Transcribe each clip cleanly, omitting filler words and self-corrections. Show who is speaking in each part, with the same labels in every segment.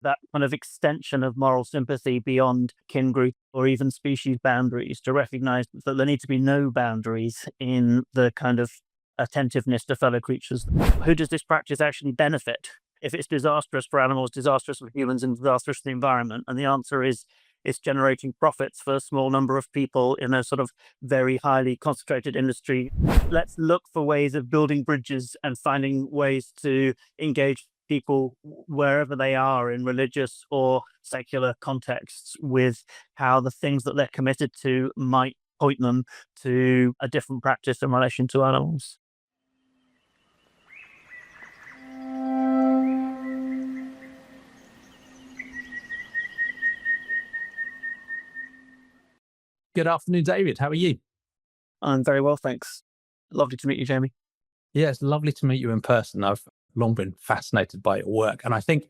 Speaker 1: that kind of extension of moral sympathy beyond kin group or even species boundaries, to recognize that there need to be no boundaries in the kind of attentiveness to fellow creatures. Who does this practice actually benefit? If it's disastrous for animals, disastrous for humans, and disastrous for the environment? And the answer is it's generating profits for a small number of people in a sort of very highly concentrated industry. Let's look for ways of building bridges and finding ways to engage people wherever they are in religious or secular contexts with how the things that they're committed to might point them to a different practice in relation to animals.
Speaker 2: Good afternoon, David. How are you?
Speaker 1: I'm very well, thanks. Lovely to meet you, Jamie.
Speaker 2: Yeah, it's lovely to meet you in person. I've long been fascinated by your work, and I think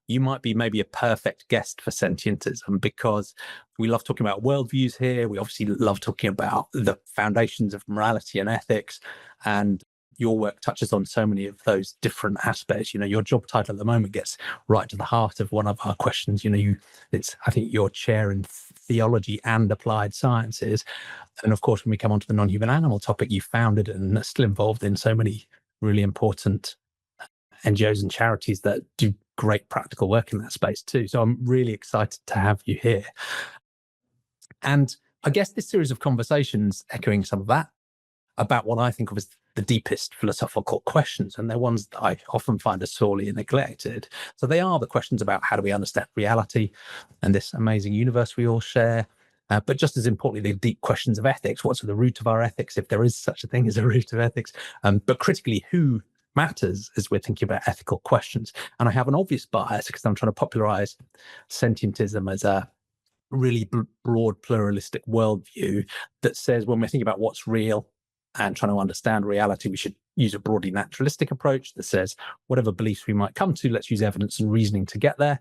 Speaker 2: you might be maybe a perfect guest for Sentientism, because we love talking about worldviews here. We obviously love talking about the foundations of morality and ethics, and your work touches on so many of those different aspects. You know, your job title at the moment gets right to the heart of one of our questions. You know, I think your chair in theology and applied sciences. And of course, when we come on to the non-human animal topic, you founded and are still involved in so many really important NGOs and charities that do great practical work in that space too. So I'm really excited to have you here. And I guess this series of conversations, echoing some of that, about what I think of as the deepest philosophical questions, and they're ones that I often find are sorely neglected. So they are the questions about how do we understand reality and this amazing universe we all share, but just as importantly, the deep questions of ethics. What's at the root of our ethics, if there is such a thing as a root of ethics? But critically, who matters as we're thinking about ethical questions? And I have an obvious bias because I'm trying to popularize Sentientism as a really broad pluralistic worldview that says when we're thinking about what's real and trying to understand reality, we should use a broadly naturalistic approach that says whatever beliefs we might come to, let's use evidence and reasoning to get there.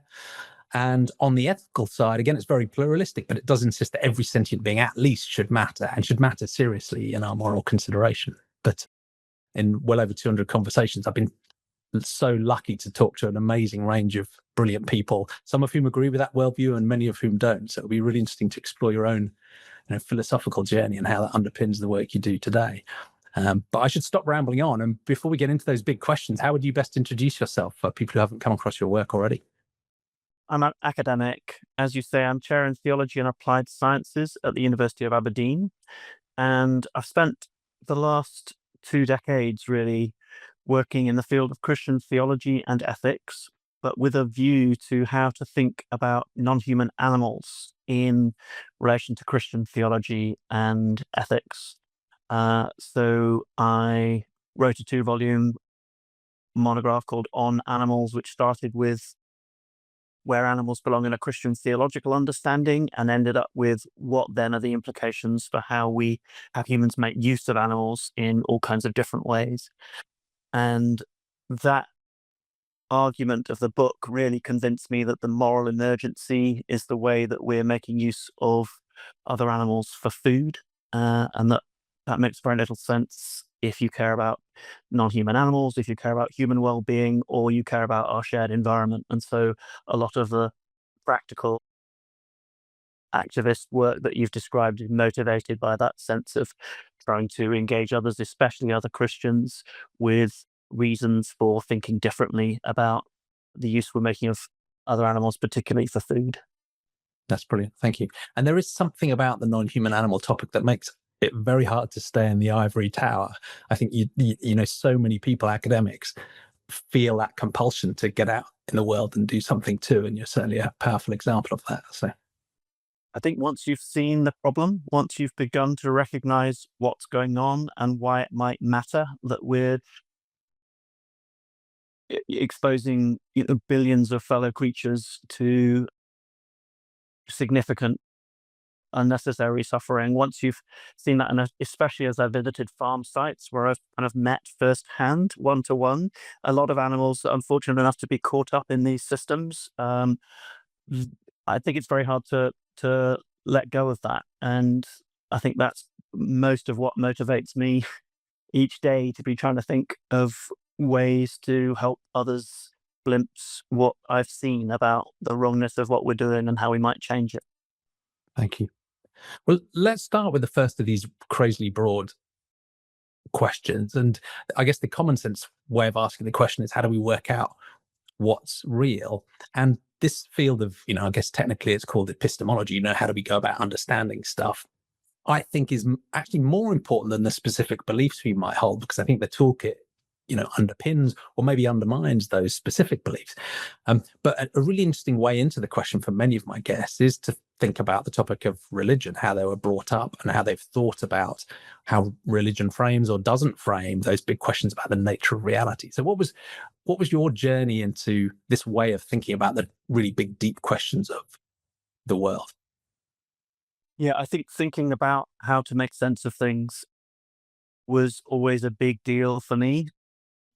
Speaker 2: And on the ethical side, again, it's very pluralistic, but it does insist that every sentient being at least should matter, and should matter seriously in our moral consideration. But in well over 200 conversations, I've been so lucky to talk to an amazing range of brilliant people, some of whom agree with that worldview and many of whom don't. So it'll be really interesting to explore your own philosophical journey and how that underpins the work you do today. But I should stop rambling on. And before we get into those big questions, how would you best introduce yourself for people who haven't come across your work already?
Speaker 1: I'm an academic. As you say, I'm chair in theology and applied sciences at the University of Aberdeen. And I've spent the last 2 decades really working in the field of Christian theology and ethics, but with a view to how to think about non-human animals in relation to Christian theology and ethics. So I wrote a 2-volume monograph called On Animals, which started with where animals belong in a Christian theological understanding, and ended up with what then are the implications for how humans make use of animals in all kinds of different ways. And that argument of the book really convinced me that the moral emergency is the way that we're making use of other animals for food, and that makes very little sense if you care about non-human animals, if you care about human well-being, or you care about our shared environment. And so a lot of the practical activist work that you've described is motivated by that sense of trying to engage others, especially other Christians, with reasons for thinking differently about the use we're making of other animals, particularly for food.
Speaker 2: That's brilliant. Thank you. And there is something about the non-human animal topic that makes it very hard to stay in the ivory tower. I think so many people, academics, feel that compulsion to get out in the world and do something too, and you're certainly a powerful example of that. So
Speaker 1: I think once you've seen the problem, once you've begun to recognize what's going on and why it might matter that we're exposing billions of fellow creatures to significant unnecessary suffering, once you've seen that, and especially as I visited farm sites where I've kind of met firsthand, one-to-one, a lot of animals are unfortunate enough to be caught up in these systems. I think it's very hard to let go of that. And I think that's most of what motivates me each day, to be trying to think of ways to help others glimpse what I've seen about the wrongness of what we're doing and how we might change it.
Speaker 2: Thank you. Well, let's start with the first of these crazily broad questions. And I guess the common sense way of asking the question is, how do we work out what's real? And this field of, I guess technically it's called epistemology, how do we go about understanding stuff, I think is actually more important than the specific beliefs we might hold, because I think the toolkit, underpins or maybe undermines those specific beliefs. But a really interesting way into the question for many of my guests is to think about the topic of religion, how they were brought up and how they've thought about how religion frames or doesn't frame those big questions about the nature of reality. So what was your journey into this way of thinking about the really big, deep questions of the world?
Speaker 1: Yeah, I think thinking about how to make sense of things was always a big deal for me.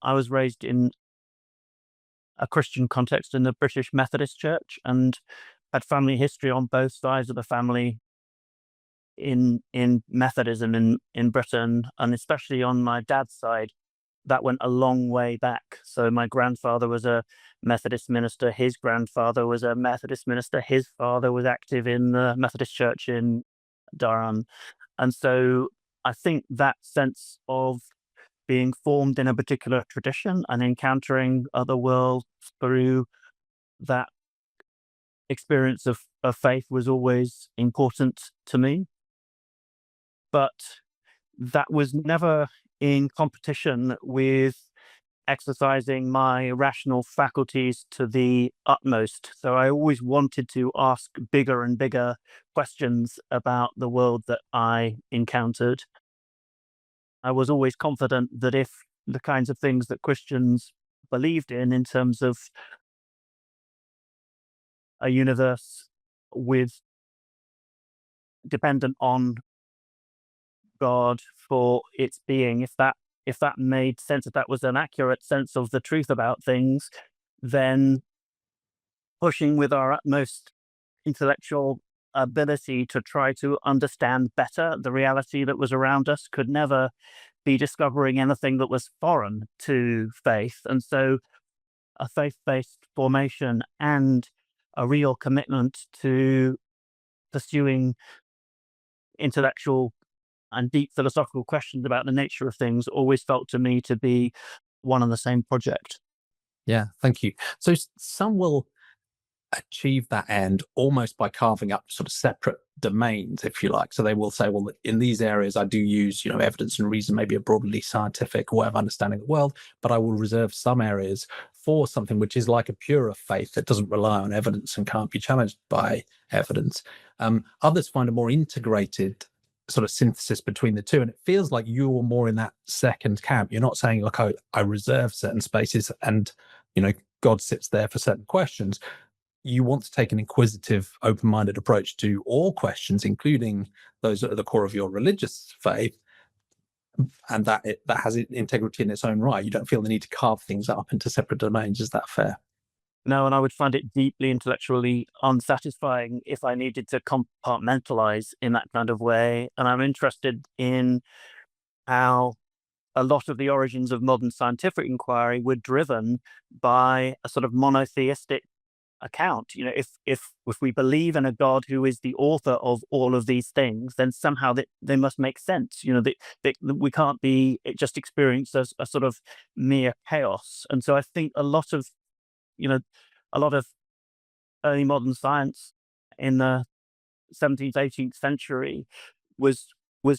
Speaker 1: I was raised in a Christian context in the British Methodist Church and had family history on both sides of the family in Methodism in Britain, and especially on my dad's side, that went a long way back. So my grandfather was a Methodist minister, his grandfather was a Methodist minister, his father was active in the Methodist Church in Durham. And so I think that sense of being formed in a particular tradition and encountering other worlds through that experience of faith was always important to me. But that was never in competition with exercising my rational faculties to the utmost. So I always wanted to ask bigger and bigger questions about the world that I encountered. I was always confident that if the kinds of things that Christians believed in terms of a universe with dependent on God for its being, if that made sense, if that was an accurate sense of the truth about things, then pushing with our utmost intellectual ability to try to understand better the reality that was around us could never be discovering anything that was foreign to faith. And so a faith-based formation and a real commitment to pursuing intellectual and deep philosophical questions about the nature of things always felt to me to be one and the same project.
Speaker 2: Yeah, thank you. So some will achieve that end almost by carving up sort of separate domains, if you like. So they will say, well, in these areas I do use, evidence and reason, maybe a broadly scientific way of understanding the world, but I will reserve some areas for something which is like a purer faith that doesn't rely on evidence and can't be challenged by evidence. Others find a more integrated sort of synthesis between the two. And it feels like you're more in that second camp. You're not saying, look, I reserve certain spaces and, God sits there for certain questions. You want to take an inquisitive, open-minded approach to all questions, including those that are the core of your religious faith, and that has integrity in its own right. You don't feel the need to carve things up into separate domains. Is that fair?
Speaker 1: No, and I would find it deeply intellectually unsatisfying if I needed to compartmentalize in that kind of way. And I'm interested in how a lot of the origins of modern scientific inquiry were driven by a sort of monotheistic account. If we believe in a God who is the author of all of these things, then somehow they must make sense. That we can't be just experienced as a sort of mere chaos. And so I think a lot of early modern science in the 17th, 18th century was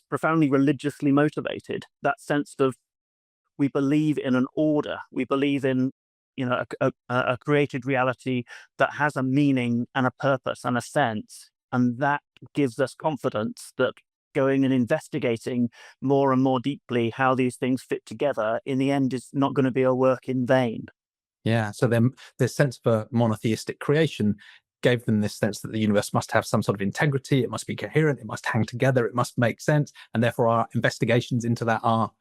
Speaker 1: profoundly religiously motivated. That sense of, we believe in an order, we believe in a created reality that has a meaning and a purpose and a sense, and that gives us confidence that going and investigating more and more deeply how these things fit together in the end is not going to be a work in vain.
Speaker 2: Yeah. So then this sense of a monotheistic creation gave them this sense that the universe must have some sort of integrity, it must be coherent, it must hang together, it must make sense, and therefore our investigations into that are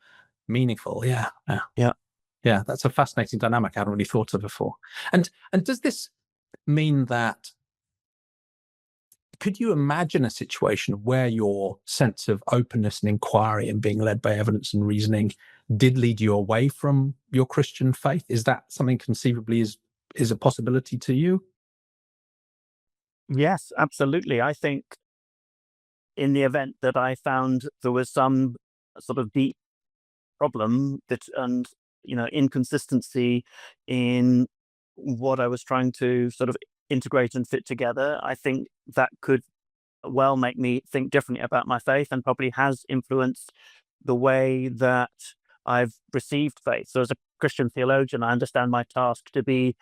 Speaker 2: meaningful. Yeah, that's a fascinating dynamic I hadn't really thought of before. And does this mean that, could you imagine a situation where your sense of openness and inquiry and being led by evidence and reasoning did lead you away from your Christian faith? Is that something conceivably is is a possibility to you?
Speaker 1: Yes, absolutely. I think in the event that I found there was some sort of deep problem that and inconsistency in what I was trying to sort of integrate and fit together, I think that could well make me think differently about my faith and probably has influenced the way that I've received faith. So as a Christian theologian, I understand my task to be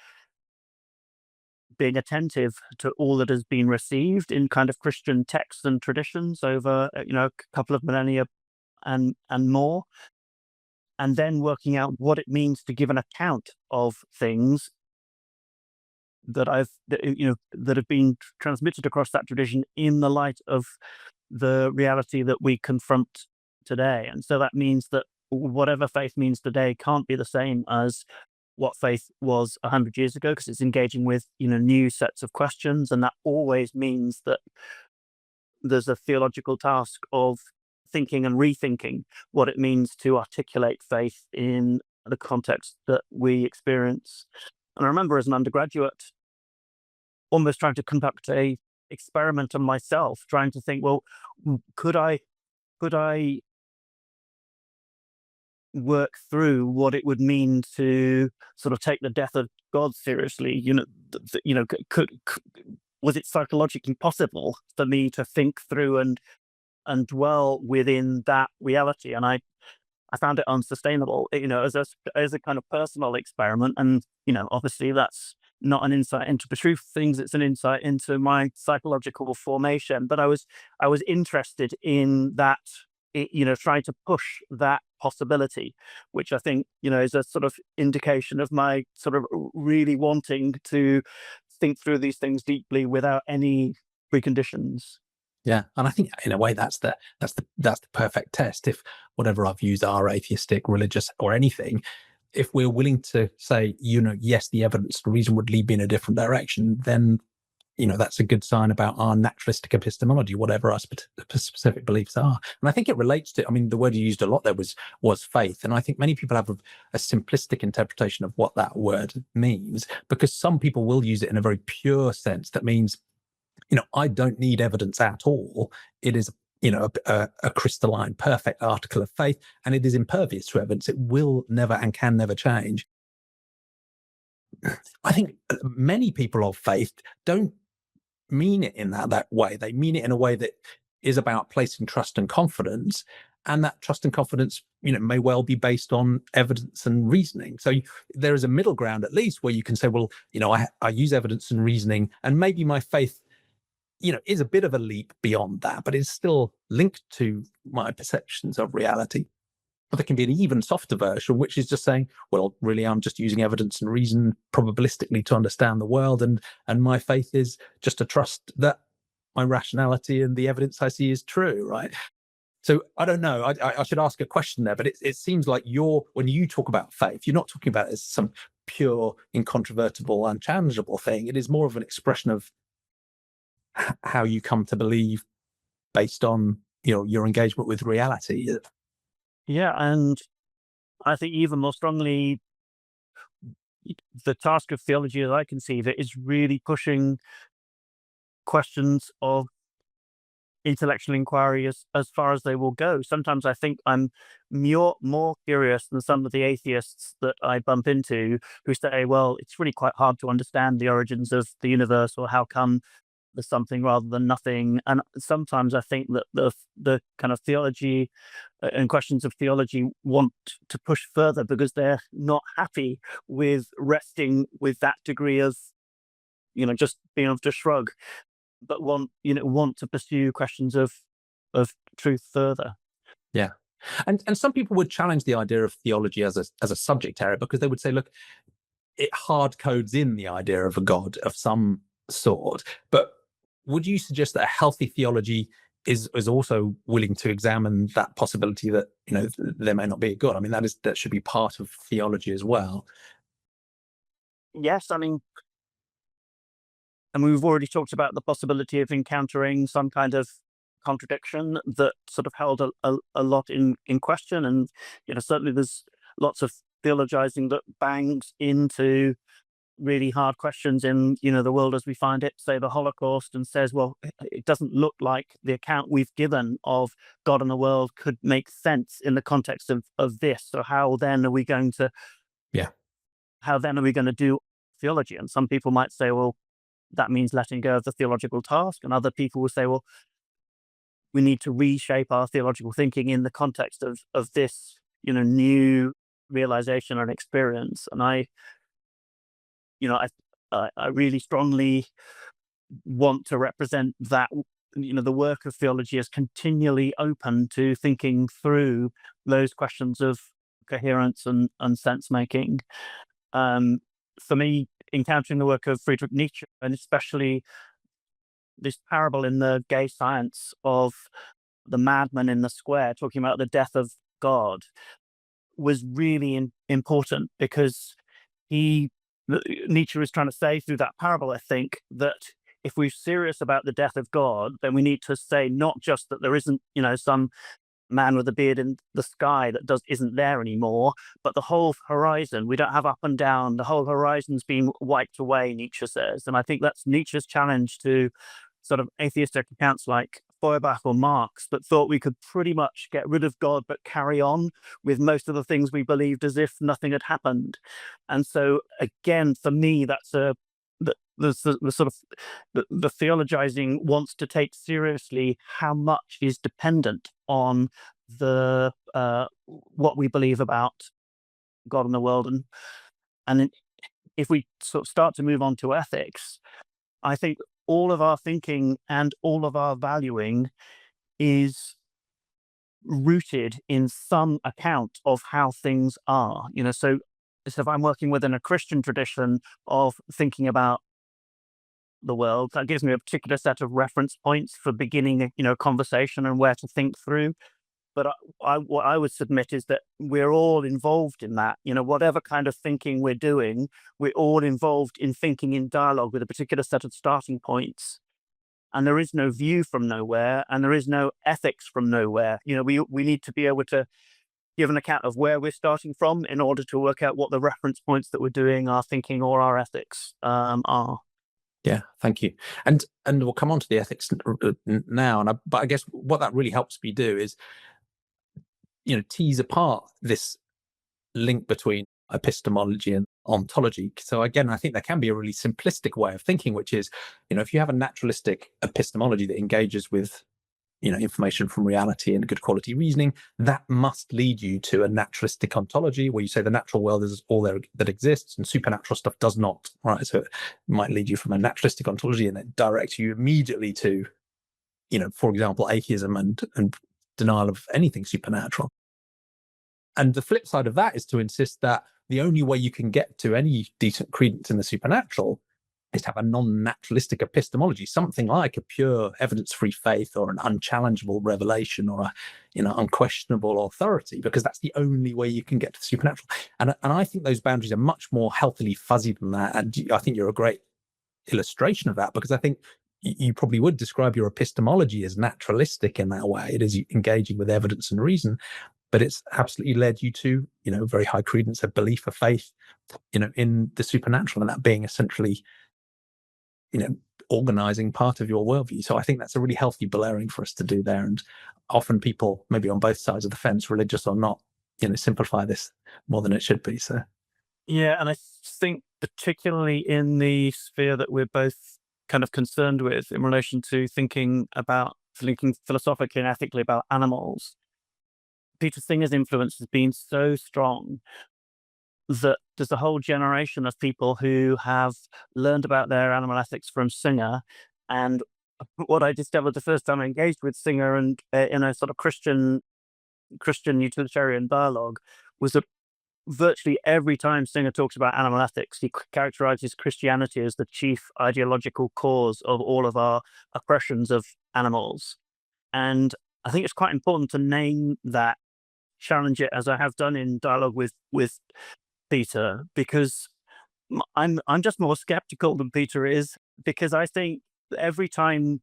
Speaker 1: being attentive to all that has been received in kind of Christian texts and traditions over a couple of millennia and more, and then working out what it means to give an account of things that have been transmitted across that tradition in the light of the reality that we confront today. And so that means that whatever faith means today can't be the same as what faith was 100 years ago, because it's engaging with new sets of questions, and that always means that there's a theological task of thinking and rethinking what it means to articulate faith in the context that we experience. And I remember as an undergraduate almost trying to conduct a experiment on myself, trying to think, well, could I work through what it would mean to sort of take the death of God seriously? Was it psychologically possible for me to think through and dwell within that reality? And I found it unsustainable, as a kind of personal experiment. And obviously that's not an insight into the truth of things; it's an insight into my psychological formation. But I was interested in that, trying to push that possibility, which I think is a sort of indication of my sort of really wanting to think through these things deeply without any preconditions.
Speaker 2: Yeah, and I think in a way that's the perfect test. If whatever our views are, atheistic, religious, or anything, if we're willing to say, yes, the evidence, the reason would lead me in a different direction, then that's a good sign about our naturalistic epistemology, whatever our specific beliefs are. And I think it relates to, I mean, the word you used a lot there was faith. And I think many people have a simplistic interpretation of what that word means, because some people will use it in a very pure sense. That means, I don't need evidence at all. It is, a crystalline, perfect article of faith, and it is impervious to evidence. It will never and can never change. I think many people of faith don't mean it in that way. They mean it in a way that is about placing trust and confidence, and that trust and confidence, may well be based on evidence and reasoning. So there is a middle ground, at least, where you can say, well, I use evidence and reasoning, and maybe my faith, is a bit of a leap beyond that, but it's still linked to my perceptions of reality. But there can be an even softer version, which is just saying, well, really, I'm just using evidence and reason probabilistically to understand the world, and my faith is just a trust that my rationality and the evidence I see is true, right? So I don't know. I should ask a question there, but it seems like when you talk about faith, you're not talking about it as some pure, incontrovertible, unchallengeable thing. It is more of an expression of how you come to believe based on your engagement with reality.
Speaker 1: Yeah, and I think even more strongly, the task of theology, as I conceive it, is really pushing questions of intellectual inquiry as far as they will go. Sometimes I think I'm more curious than some of the atheists that I bump into, who say, well, it's really quite hard to understand the origins of the universe, or how come there's something rather than nothing. And sometimes I think that the kind of theology and questions of theology want to push further, because they're not happy with resting with that degree of just being able to shrug, but want to pursue questions of truth further.
Speaker 2: Yeah. And some people would challenge the idea of theology as a subject area, because they would say, look, it hard codes in the idea of a God of some sort. But would you suggest that a healthy theology is also willing to examine that possibility that there may not be a God? I mean, that should be part of theology as well.
Speaker 1: Yes, I mean, and we've already talked about the possibility of encountering some kind of contradiction that sort of held a lot in question. And certainly there's lots of theologizing that bangs into really hard questions in, the world as we find it, say the Holocaust, and says, well, it doesn't look like the account we've given of God and the world could make sense in the context of this. So how then are we going to do theology? And some people might say, well, that means letting go of the theological task. And other people will say, well, we need to reshape our theological thinking in the context of this, new realization and experience. And I really strongly want to represent that, the work of theology is continually open to thinking through those questions of coherence and sense making. For me, encountering the work of Friedrich Nietzsche, and especially this parable in the Gay Science of the madman in the square talking about the death of God, was really important, because Nietzsche is trying to say through that parable, I think, that if we're serious about the death of God, then we need to say not just that there isn't, some man with a beard in the sky that isn't there anymore, but the whole horizon. We don't have up and down. The whole horizon's being wiped away, Nietzsche says. And I think that's Nietzsche's challenge to sort of atheistic accounts like Feuerbach or Marx, that thought we could pretty much get rid of God but carry on with most of the things we believed as if nothing had happened. And so again, for me, that's the sort of the theologizing wants to take seriously how much is dependent on the what we believe about God and the world. And if we sort of start to move on to ethics, I think all of our thinking and all of our valuing is rooted in some account of how things are. So if I'm working within a Christian tradition of thinking about the world, that gives me a particular set of reference points for beginning a conversation and where to think through. But what I would submit is that we're all involved in that. Whatever kind of thinking we're doing, we're all involved in thinking in dialogue with a particular set of starting points. And there is no view from nowhere, and there is no ethics from nowhere. We need to be able to give an account of where we're starting from in order to work out what the reference points that we're doing our thinking or our ethics are.
Speaker 2: Yeah, thank you. And we'll come on to the ethics now. But I guess what that really helps me do is, tease apart this link between epistemology and ontology. So again, I think there can be a really simplistic way of thinking, which is, if you have a naturalistic epistemology that engages with, information from reality and good quality reasoning, that must lead you to a naturalistic ontology, where you say the natural world is all there that exists and supernatural stuff does not, right? So it might lead you from a naturalistic ontology and it directs you immediately to, for example, atheism and denial of anything supernatural. And the flip side of that is to insist that the only way you can get to any decent credence in the supernatural is to have a non-naturalistic epistemology, something like a pure evidence-free faith or an unchallengeable revelation or a unquestionable authority, because that's the only way you can get to the supernatural. And I think those boundaries are much more healthily fuzzy than that. And I think you're a great illustration of that, because I think you probably would describe your epistemology as naturalistic in that way. It is engaging with evidence and reason, but it's absolutely led you to, very high credence of belief, of faith, in the supernatural, and that being essentially, organizing part of your worldview. So I think that's a really healthy belaying for us to do there. And often people, maybe on both sides of the fence, religious or not, simplify this more than it should be. So
Speaker 1: yeah, and I think particularly in the sphere that we're both kind of concerned with in relation to thinking philosophically and ethically about animals, Peter Singer's influence has been so strong that there's a whole generation of people who have learned about their animal ethics from Singer. And what I discovered the first time I engaged with Singer and in a sort of Christian utilitarian dialogue was that virtually every time Singer talks about animal ethics, he characterizes Christianity as the chief ideological cause of all of our oppressions of animals. And I think it's quite important to name that, challenge it, as I have done in dialogue with Peter, because I'm just more skeptical than Peter is, because I think every time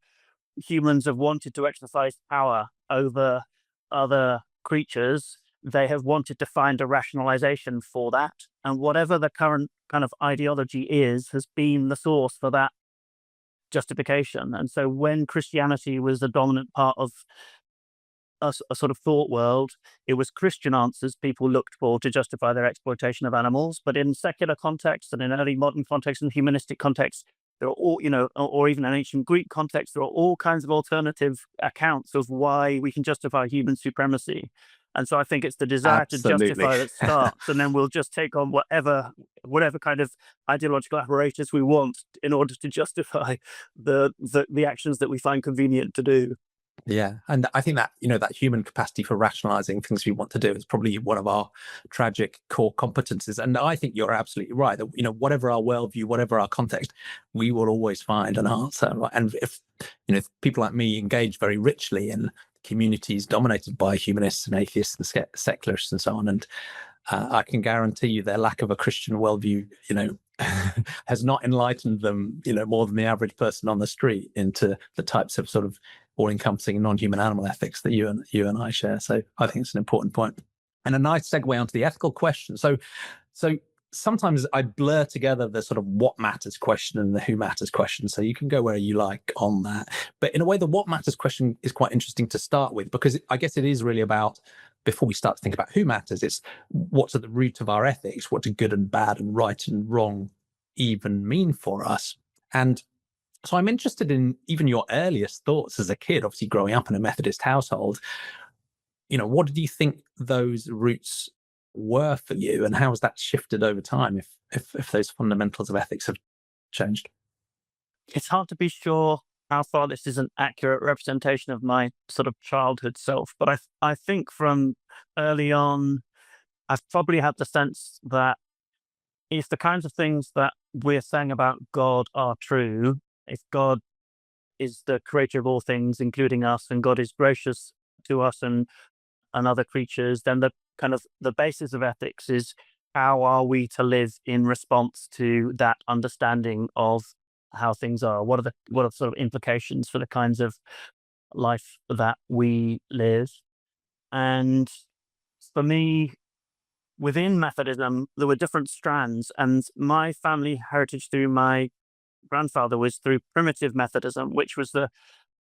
Speaker 1: humans have wanted to exercise power over other creatures, they have wanted to find a rationalization for that. And whatever the current kind of ideology is, has been the source for that justification. And so when Christianity was the dominant part of a sort of thought world, it was Christian answers people looked for to justify their exploitation of animals. But in secular contexts and in early modern contexts and humanistic contexts, there are all, or even in ancient Greek context, there are all kinds of alternative accounts of why we can justify human supremacy. And so I think it's the desire to justify that starts, and then we'll just take on whatever kind of ideological apparatus we want in order to justify the actions that we find convenient to do.
Speaker 2: Yeah, and I think that that human capacity for rationalizing things we want to do is probably one of our tragic core competences. And I think you're absolutely right that whatever our worldview, whatever our context, we will always find an answer. And if if people like me engage very richly in communities dominated by humanists and atheists and secularists and so on, and I can guarantee you their lack of a Christian worldview, has not enlightened them, more than the average person on the street into the types of sort of all-encompassing non-human animal ethics that you and I share. So I think it's an important point, and a nice segue onto the ethical question. So sometimes I blur together the sort of what matters question and the who matters question. So you can go where you like on that. But in a way, the what matters question is quite interesting to start with, because I guess it is really about, before we start to think about who matters, it's what's at the root of our ethics, what do good and bad and right and wrong even mean for us. And so I'm interested in even your earliest thoughts as a kid, obviously growing up in a Methodist household. What did you think those roots were for you, and how has that shifted over time if those fundamentals of ethics have changed?
Speaker 1: It's hard to be sure how far this is an accurate representation of my sort of childhood self, but I think from early on, I've probably had the sense that if the kinds of things that we're saying about God are true, if God is the creator of all things, including us, and God is gracious to us and other creatures, then the kind of the basis of ethics is how are we to live in response to that understanding of how things are? What are the sort of implications for the kinds of life that we live? And for me, within Methodism, there were different strands, and my family heritage through my grandfather was through primitive Methodism, which was the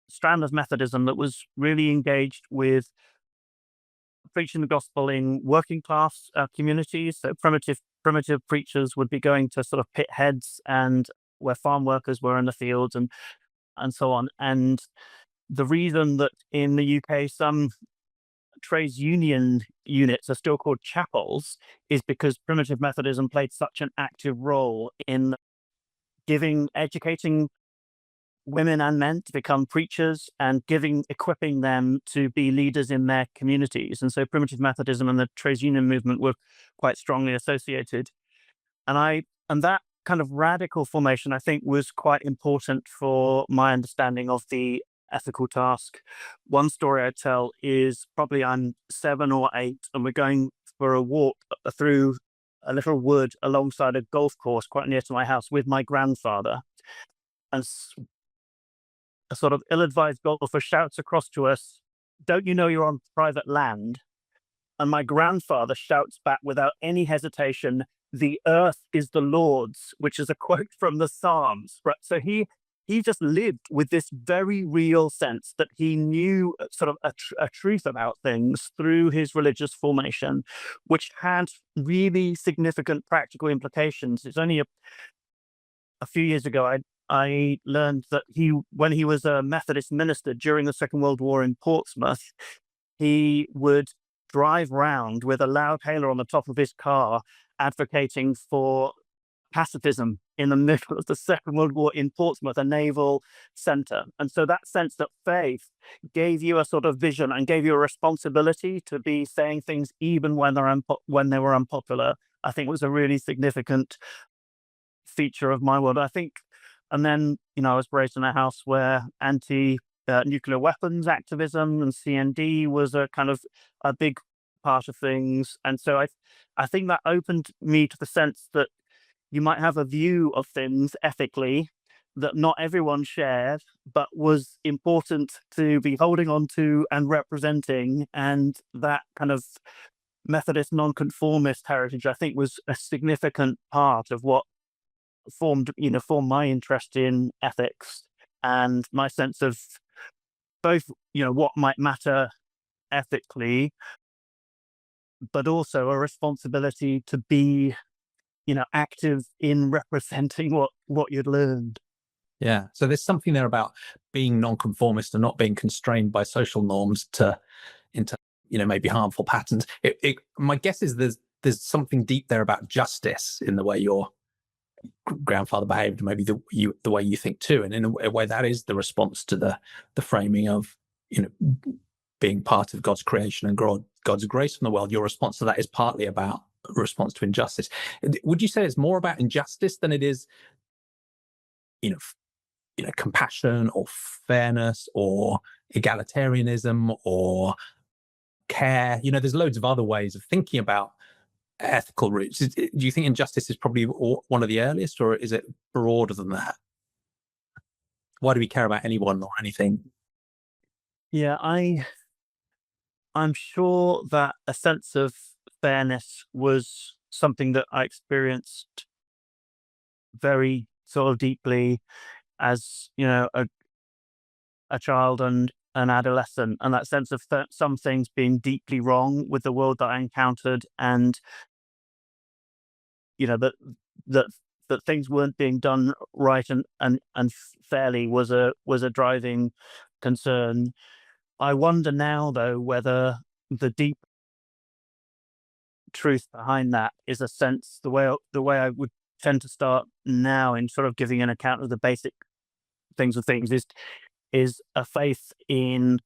Speaker 1: strand of Methodism that was really engaged with preaching the gospel in working class communities. So primitive preachers would be going to sort of pit heads and where farm workers were in the fields and so on. And the reason that in the UK some trades union units are still called chapels is because primitive Methodism played such an active role in educating women and men to become preachers and equipping them to be leaders in their communities. And so primitive Methodism and the trades union movement were quite strongly associated. And that kind of radical formation, I think, was quite important for my understanding of the ethical task. One story I tell is probably I'm 7 or 8 and we're going for a walk through a little wood alongside a golf course quite near to my house with my grandfather. And a sort of ill-advised golfer shouts across to us, "Don't you know you're on private land?" And my grandfather shouts back without any hesitation, "The earth is the Lord's," which is a quote from the Psalms. Right? So he just lived with this very real sense that he knew sort of a truth about things through his religious formation, which had really significant practical implications. It's only a few years ago I learned that when he was a Methodist minister during the Second World War in Portsmouth, he would drive round with a loud hailer on the top of his car advocating for pacifism in the middle of the Second World War in Portsmouth, a naval center. And so that sense that faith gave you a sort of vision and gave you a responsibility to be saying things even when they were unpopular, I think was a really significant feature of my world. I think, and then, I was raised in a house where anti-nuclear weapons activism and CND was a kind of a big part of things. And so I think that opened me to the sense that you might have a view of things ethically that not everyone shared, but was important to be holding on to and representing. And that kind of Methodist nonconformist heritage, I think, was a significant part of what formed my interest in ethics and my sense of both, what might matter ethically, but also a responsibility to be, active in representing what you'd learned.
Speaker 2: Yeah. So there's something there about being nonconformist and not being constrained by social norms into maybe harmful patterns. My guess is there's something deep there about justice in the way your grandfather behaved, maybe the way you think too, and in a way that is the response to the framing of being part of God's creation and God's grace in the world. Your response to that is partly about a response to injustice. Would you say it's more about injustice than it is compassion or fairness or egalitarianism or care? There's loads of other ways of thinking about ethical roots. Do you think injustice is probably one of the earliest, or is it broader than that? Why do we care about anyone or anything?
Speaker 1: Yeah, I'm sure that a sense of fairness was something that I experienced very sort of deeply as, a child and an adolescent, and that sense of some things being deeply wrong with the world that I encountered, and that things weren't being done right and fairly was a driving concern. I wonder now, though, whether the deep truth behind that is a sense, the way I would tend to start now in sort of giving an account of the basic things of things is a faith in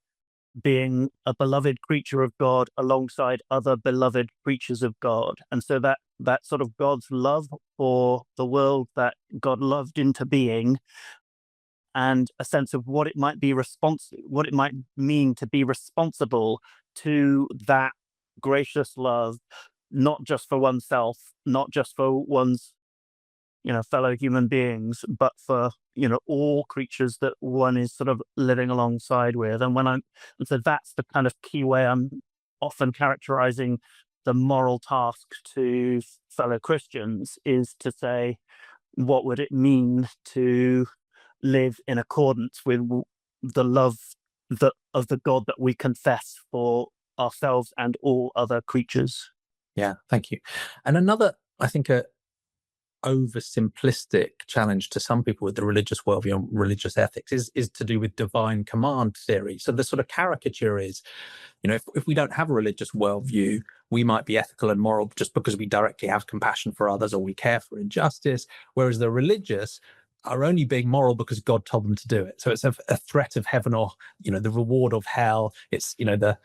Speaker 1: being a beloved creature of God alongside other beloved creatures of God. And so that sort of God's love for the world that God loved into being, and a sense of what it might mean to be responsible to that gracious love, not just for oneself, not just for one's fellow human beings, but for all creatures that one is sort of living alongside with. And so that's the kind of key way I'm often characterizing the moral task to fellow Christians, is to say, what would it mean to live in accordance with the love of the God that we confess for ourselves and all other creatures?
Speaker 2: Yeah, thank you. And another, I think, a oversimplistic challenge to some people with the religious worldview and religious ethics is to do with divine command theory. So the sort of caricature is, if we don't have a religious worldview, we might be ethical and moral just because we directly have compassion for others or we care for injustice, whereas the religious are only being moral because God told them to do it. So it's a threat of heaven or, the reward of hell. It's, the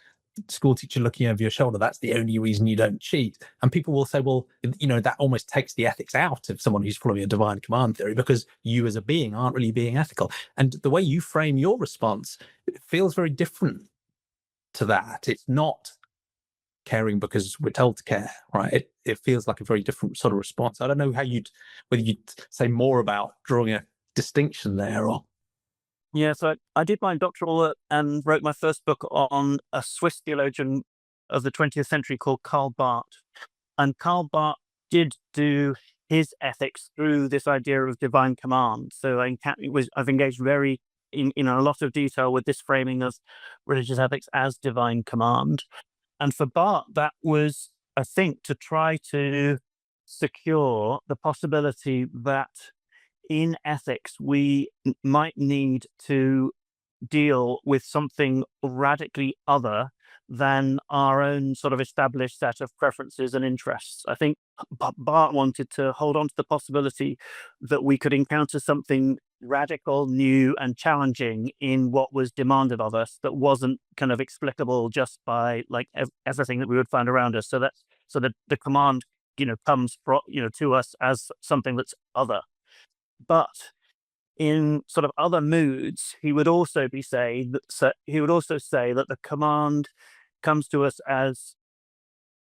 Speaker 2: school teacher looking over your shoulder. That's the only reason you don't cheat. And people will say, well, that almost takes the ethics out of someone who's following a divine command theory, because you as a being aren't really being ethical. And the way you frame your response, it feels very different to that. It's not caring because we're told to care, right? It feels like a very different sort of response. I don't know whether you'd say more about drawing a distinction there or.
Speaker 1: Yeah, so I did my doctoral work and wrote my first book on a Swiss theologian of the 20th century called Karl Barth. And Karl Barth did do his ethics through this idea of divine command. So I've engaged in a lot of detail with this framing of religious ethics as divine command. And for Barth, that was, I think, to try to secure the possibility that in ethics, we might need to deal with something radically other than our own sort of established set of preferences and interests. I think Barth wanted to hold on to the possibility that we could encounter something radical, new, and challenging in what was demanded of us that wasn't kind of explicable just by like everything that we would find around us. So that the command, comes to us as something that's other. But in sort of other moods, he would also say that the command comes to us as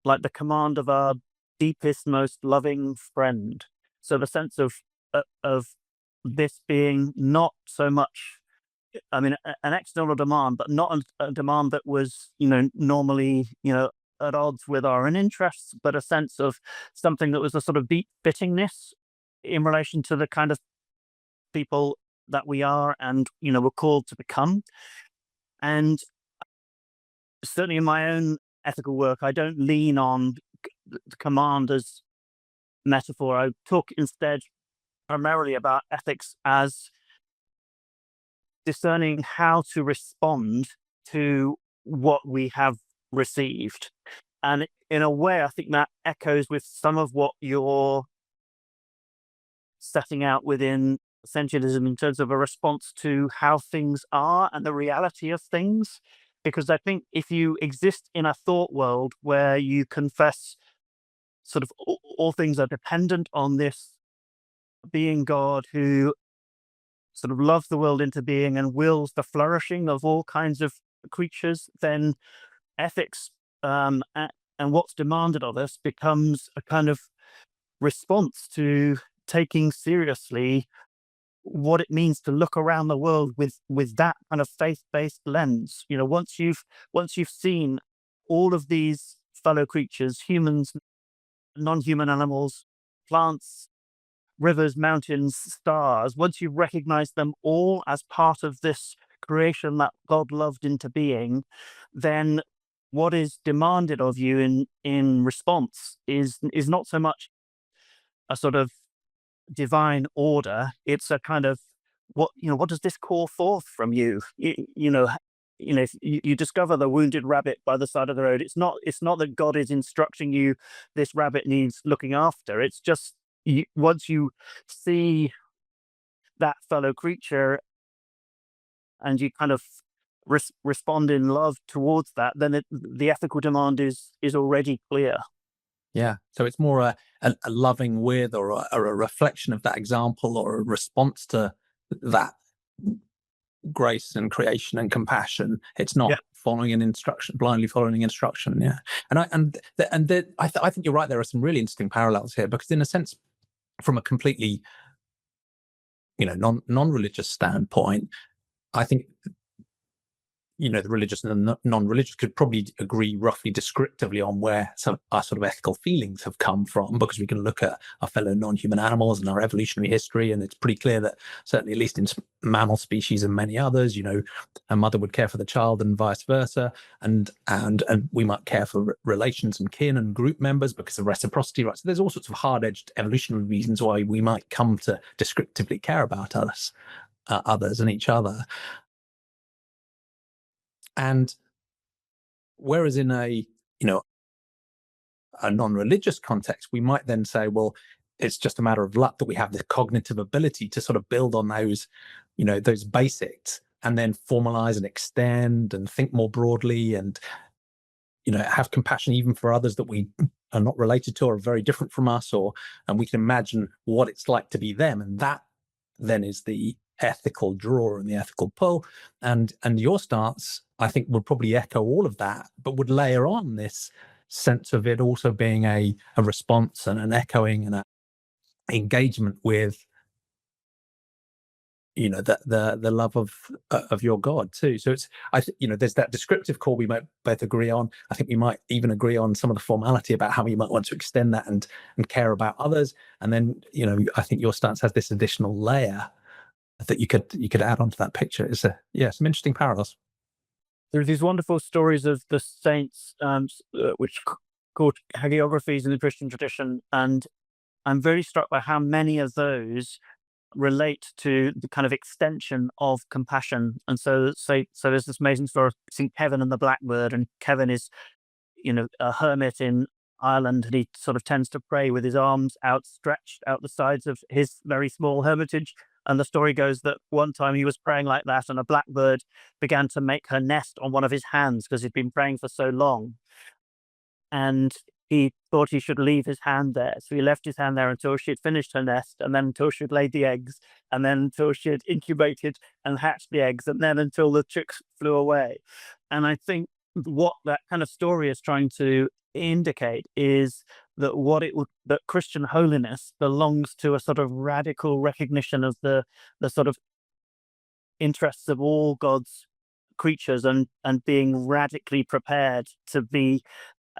Speaker 1: like the command of our deepest, most loving friend. So the sense of this being not so much, an external demand, but not a demand that was, normally, at odds with our own interests, but a sense of something that was a sort of deep fittingness in relation to the kind of people that we are and, we're called to become. And certainly in my own ethical work, I don't lean on the command as metaphor. I talk instead primarily about ethics as discerning how to respond to what we have received. And in a way, I think that echoes with some of what you're setting out within Sentientism in terms of a response to how things are and the reality of things. Because I think if you exist in a thought world where you confess sort of all things are dependent on this being God who sort of loves the world into being and wills the flourishing of all kinds of creatures, then ethics and what's demanded of us becomes a kind of response to taking seriously what it means to look around the world with that kind of faith-based lens. Once you've seen all of these fellow creatures, humans, non-human animals, plants, rivers, mountains, stars, once you've recognized them all as part of this creation that God loved into being, then what is demanded of you in response is not so much a sort of divine order. It's a kind of what does this call forth from you? If you discover the wounded rabbit by the side of the road, it's not that God is instructing you this rabbit needs looking after. It's just once you see that fellow creature and you kind of respond in love towards that, then the ethical demand is already clear.
Speaker 2: Yeah. So it's more a loving with or a reflection of that example or a response to that grace and creation and compassion. It's not following an instruction, blindly following instruction. Yeah. And I think you're right. There are some really interesting parallels here because in a sense, from a completely, non-religious standpoint, I think the religious and the non-religious could probably agree roughly descriptively on where some our sort of ethical feelings have come from, because we can look at our fellow non-human animals and our evolutionary history, and it's pretty clear that certainly, at least in mammal species and many others, a mother would care for the child and vice versa, and we might care for relations and kin and group members because of reciprocity, right? So there's all sorts of hard-edged evolutionary reasons why we might come to descriptively care about others and each other. And whereas in a non-religious context, we might then say, well, it's just a matter of luck that we have the cognitive ability to sort of build on those, those basics and then formalize and extend and think more broadly and, have compassion even for others that we are not related to or are very different from us, and we can imagine what it's like to be them. And that then is the ethical draw and the ethical pull. And your stance, I think, would probably echo all of that, but would layer on this sense of it also being a response and an echoing and an engagement with the love of your God too. So it's there's that descriptive core we might both agree on. I think we might even agree on some of the formality about how we might want to extend that and care about others. And then I think your stance has this additional layer that you could add onto that picture. It's some interesting parallels.
Speaker 1: There are these wonderful stories of the saints, which called hagiographies in the Christian tradition, and I'm very struck by how many of those relate to the kind of extension of compassion. And so there's this amazing story of St. Kevin and the blackbird, and Kevin is, a hermit in Ireland, and he sort of tends to pray with his arms outstretched out the sides of his very small hermitage. And the story goes that one time he was praying like that, and a blackbird began to make her nest on one of his hands because he'd been praying for so long. And he thought he should leave his hand there. So he left his hand there until she had finished her nest, and then until she had laid the eggs, and then until she had incubated and hatched the eggs, and then until the chicks flew away. And I think what that kind of story is trying to indicate is that that Christian holiness belongs to a sort of radical recognition of the sort of interests of all God's creatures and being radically prepared to be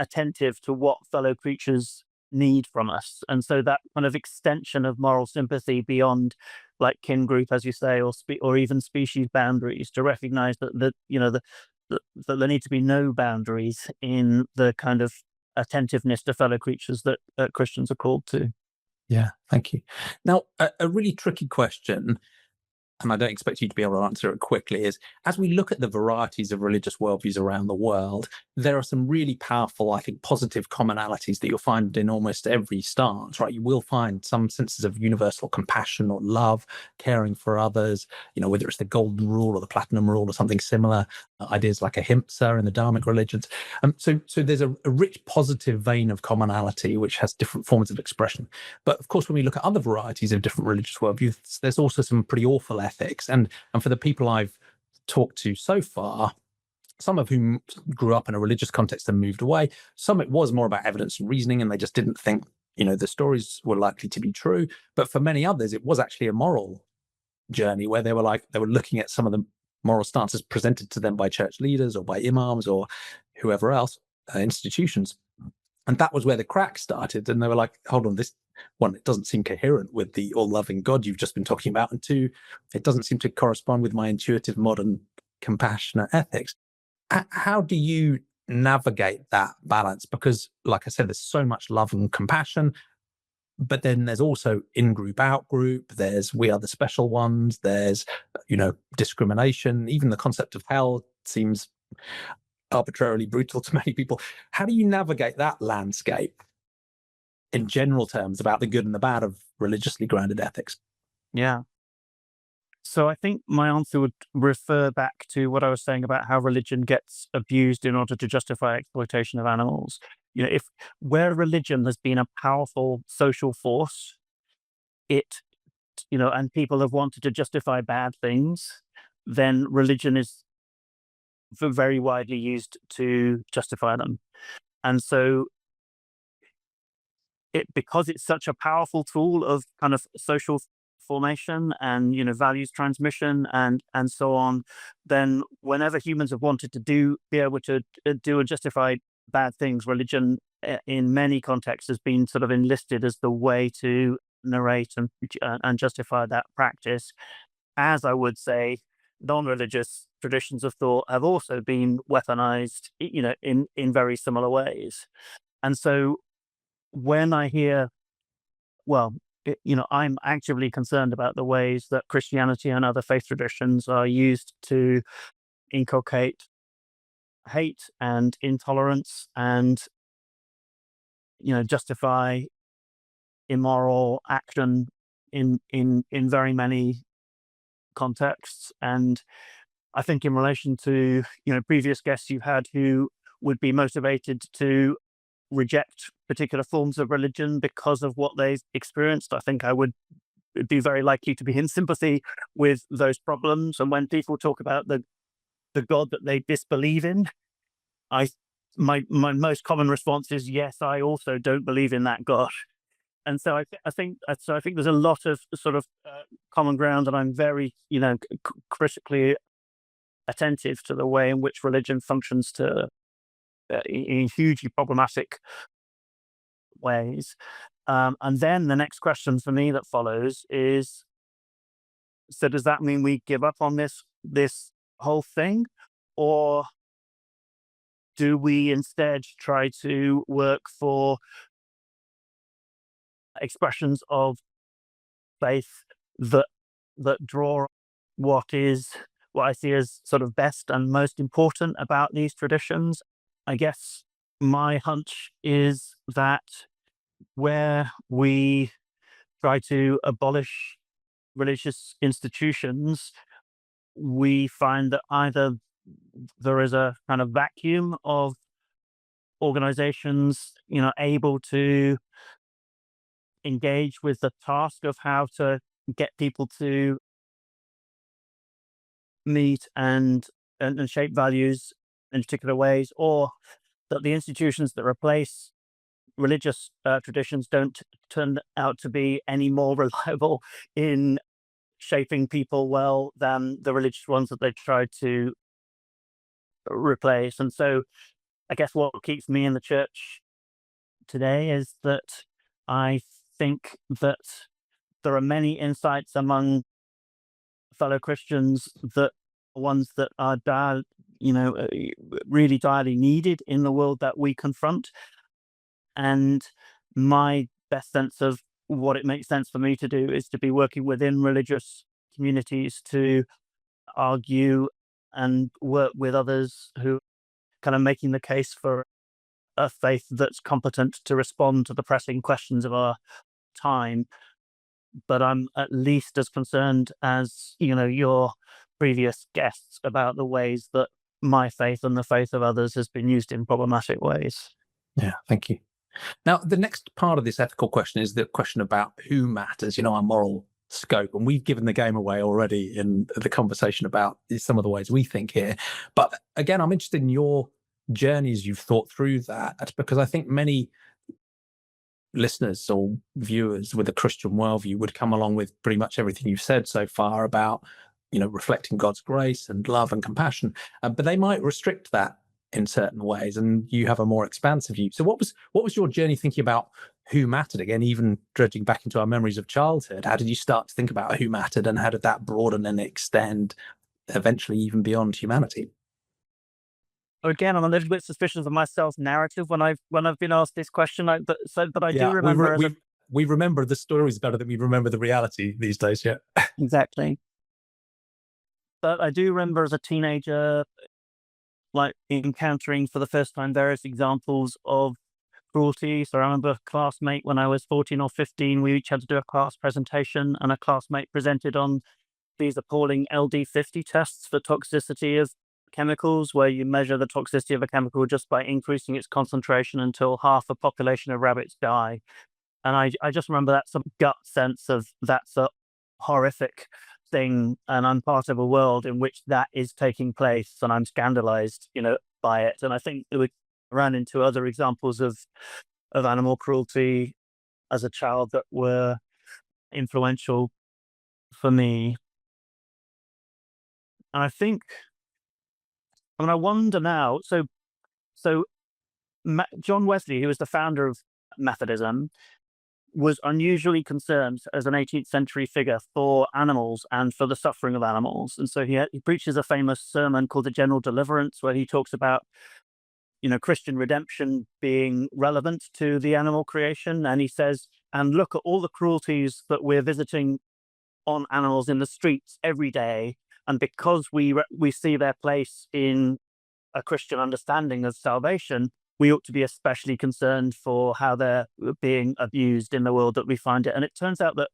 Speaker 1: attentive to what fellow creatures need from us. And so that kind of extension of moral sympathy beyond like kin group, as you say, or even species boundaries, to recognize that there need to be no boundaries in the kind of attentiveness to fellow creatures that Christians are called to.
Speaker 2: Yeah, thank you. Now, a really tricky question, and I don't expect you to be able to answer it quickly, is as we look at the varieties of religious worldviews around the world, there are some really powerful, I think, positive commonalities that you'll find in almost every stance, right? You will find some senses of universal compassion or love, caring for others, whether it's the golden rule or the platinum rule or something similar, ideas like ahimsa in the Dharmic religions. So there's a rich positive vein of commonality, which has different forms of expression. But of course, when we look at other varieties of different religious worldviews, there's also some pretty awful ethics. And for the people I've talked to so far, some of whom grew up in a religious context and moved away, some it was more about evidence and reasoning, and they just didn't think, the stories were likely to be true. But for many others, it was actually a moral journey where they were looking at some of the moral stances presented to them by church leaders or by imams or whoever else, institutions. And that was where the crack started. And they were like, hold on, this one, it doesn't seem coherent with the all-loving God you've just been talking about. And two, it doesn't seem to correspond with my intuitive, modern, compassionate ethics. How do you navigate that balance? Because, like I said, there's so much love and compassion, but then there's also in-group, out-group, there's we are the special ones, there's, discrimination. Even the concept of hell seems arbitrarily brutal to many people. How do you navigate that landscape in general terms about the good and the bad of religiously grounded ethics?
Speaker 1: Yeah. So I think my answer would refer back to what I was saying about how religion gets abused in order to justify exploitation of animals. Where religion has been a powerful social force, and people have wanted to justify bad things, then religion is very widely used to justify them. And so because it's such a powerful tool of kind of social formation and values transmission and so on, then whenever humans have wanted to be able to do and justify bad things, religion in many contexts has been sort of enlisted as the way to narrate and justify that practice. As I would say, non-religious traditions of thought have also been weaponized, in very similar ways. And so when I hear, I'm actively concerned about the ways that Christianity and other faith traditions are used to inculcate hate and intolerance and, justify immoral action in very many contexts. And I think in relation to, previous guests you've had who would be motivated to reject particular forms of religion because of what they've experienced, I think I would be very likely to be in sympathy with those problems. And when people talk about the God that they disbelieve in, my most common response is, yes, I also don't believe in that God. And so I think there's a lot of sort of common ground, and I'm very critically attentive to the way in which religion functions to in hugely problematic ways. And then the next question for me that follows is, so does that mean we give up on this whole thing, or do we instead try to work for expressions of faith that draw what I see as sort of best and most important about these traditions? I guess my hunch is that where we try to abolish religious institutions, we find that either there is a kind of vacuum of organizations, able to engage with the task of how to get people to meet and shape values in particular ways, or that the institutions that replace religious traditions don't turn out to be any more reliable in shaping people well than the religious ones that they try to replace. And so I guess what keeps me in the church today is that I think that there are many insights among fellow Christians that ones that are really direly needed in the world that we confront. And my best sense of what it makes sense for me to do is to be working within religious communities to argue and work with others who kind of making the case for a faith that's competent to respond to the pressing questions of our time. But I'm at least as concerned as, your previous guests about the ways that my faith and the faith of others has been used in problematic ways.
Speaker 2: Yeah, thank you. Now, the next part of this ethical question is the question about who matters, our moral scope. And we've given the game away already in the conversation about some of the ways we think here. But again, I'm interested in your journeys you've thought through that, because I think many listeners or viewers with a Christian worldview would come along with pretty much everything you've said so far about, reflecting God's grace and love and compassion, but they might restrict that in certain ways, and you have a more expansive view. So what was your journey thinking about who mattered? Again, even dredging back into our memories of childhood, how did you start to think about who mattered, and how did that broaden and extend eventually even beyond humanity?
Speaker 1: Again, I'm a little bit suspicious of my self-narrative when I've been asked this question. But I do remember
Speaker 2: we remember the stories better than we remember the reality these days. Yeah,
Speaker 1: exactly. But I do remember as a teenager, like encountering for the first time various examples of cruelty. So I remember a classmate when I was 14 or 15, we each had to do a class presentation, and a classmate presented on these appalling LD50 tests for toxicity of chemicals, where you measure the toxicity of a chemical just by increasing its concentration until half a population of rabbits die. And I just remember that some gut sense of that's a horrific thing, and I'm part of a world in which that is taking place, and I'm scandalized, by it. And I think we ran into other examples of animal cruelty as a child that were influential for me. And I wonder now. So John Wesley, who was the founder of Methodism, was unusually concerned as an 18th century figure for animals and for the suffering of animals. And so he preaches a famous sermon called The General Deliverance, where he talks about, Christian redemption being relevant to the animal creation. And he says, and look at all the cruelties that we're visiting on animals in the streets every day. And because we see their place in a Christian understanding of salvation, we ought to be especially concerned for how they're being abused in the world that we find it. And it turns out that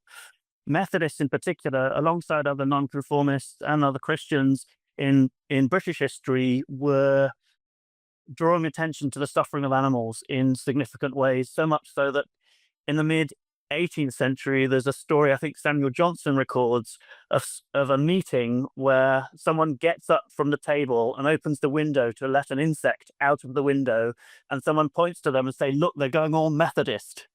Speaker 1: Methodists in particular, alongside other nonconformists and other Christians in British history, were drawing attention to the suffering of animals in significant ways, so much so that in the mid 18th century, there's a story I think Samuel Johnson records of a meeting where someone gets up from the table and opens the window to let an insect out of the window, and someone points to them and say, "Look, they're going all Methodist."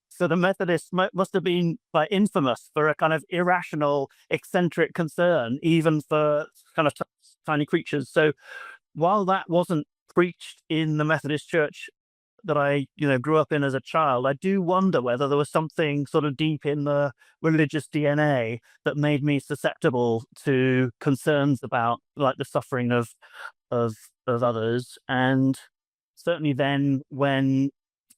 Speaker 1: So the Methodists must have been infamous for a kind of irrational, eccentric concern, even for kind of tiny creatures. So while that wasn't preached in the Methodist Church that I, grew up in as a child, I do wonder whether there was something sort of deep in the religious DNA that made me susceptible to concerns about the suffering of others. And certainly then, when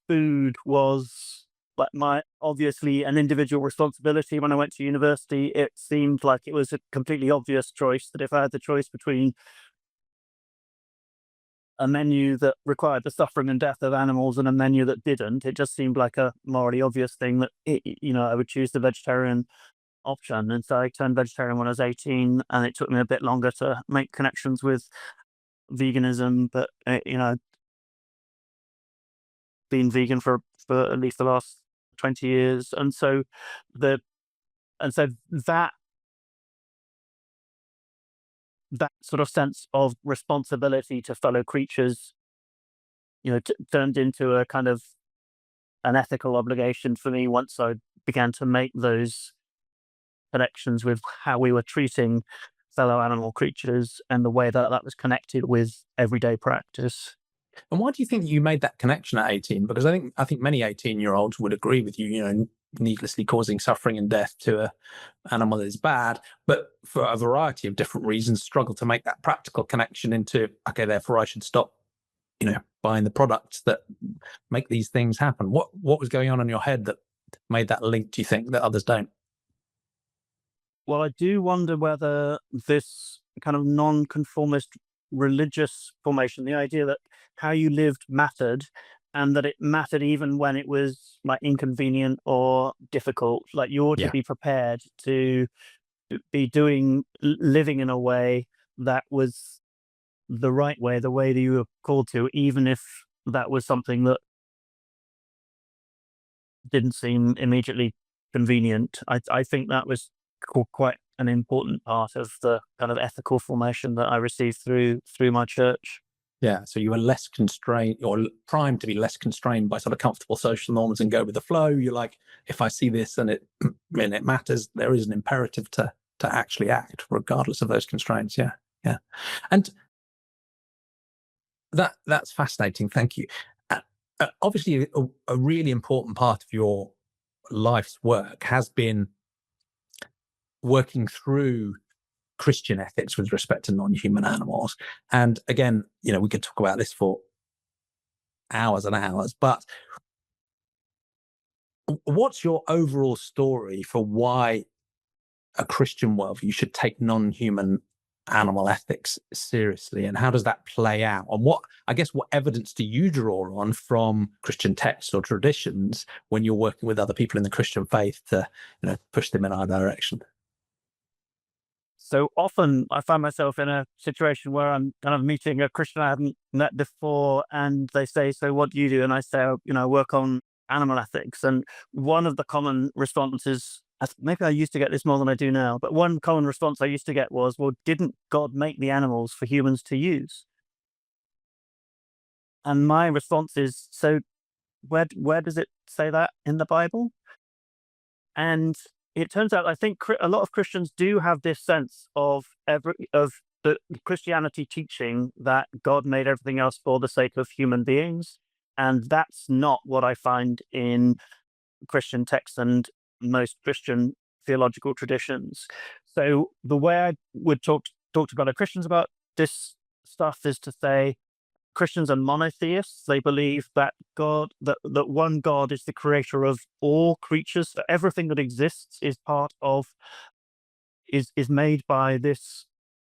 Speaker 1: food was my obviously an individual responsibility when I went to university, it seemed like it was a completely obvious choice that if I had the choice between a menu that required the suffering and death of animals and a menu that didn't, it just seemed like a morally obvious thing that I would choose the vegetarian option. And so I turned vegetarian when I was 18, and it took me a bit longer to make connections with veganism, but been vegan for at least the last 20 years. And so that sort of sense of responsibility to fellow creatures, turned into a kind of an ethical obligation for me once I began to make those connections with how we were treating fellow animal creatures and the way that was connected with everyday practice.
Speaker 2: And why do you think you made that connection at 18? Because I think many 18-year-olds would agree with you, needlessly causing suffering and death to an animal is bad, but for a variety of different reasons struggle to make that practical connection into, okay, therefore I should stop, buying the products that make these things happen. What was going on in your head that made that link, do you think, that others don't?
Speaker 1: Well, I do wonder whether this kind of non-conformist religious formation, the idea that how you lived mattered, and that it mattered even when it was like inconvenient or difficult. Like you ought to
Speaker 2: Yeah.
Speaker 1: be prepared to be living in a way that was the right way, the way that you were called to, even if that was something that didn't seem immediately convenient. I think that was quite an important part of the kind of ethical formation that I received through my church.
Speaker 2: Yeah, so you were less constrained, or primed to be less constrained by sort of comfortable social norms and go with the flow. You're like, if I see this and it matters, there is an imperative to actually act, regardless of those constraints. Yeah, yeah, and that's fascinating. Thank you. Obviously, a really important part of your life's work has been working through Christian ethics with respect to non-human animals. And again, we could talk about this for hours and hours, but what's your overall story for why a Christian worldview should take non-human animal ethics seriously, and how does that play out? And what evidence do you draw on from Christian texts or traditions when you're working with other people in the Christian faith to push them in our direction?
Speaker 1: So often I find myself in a situation where I'm kind of meeting a Christian I haven't met before, and they say, "So what do you do?" And I say, I work on animal ethics." And one of the common responses, maybe I used to get this more than I do now, but one common response I used to get was, "Well, didn't God make the animals for humans to use?" And my response is, "So where does it say that in the Bible?" And it turns out, I think a lot of Christians do have this sense of the Christianity teaching that God made everything else for the sake of human beings, and that's not what I find in Christian texts and most Christian theological traditions. So the way I would talk to fellow Christians about this stuff is to say, Christians are monotheists. They believe that that one God is the creator of all creatures. That everything that exists is made by this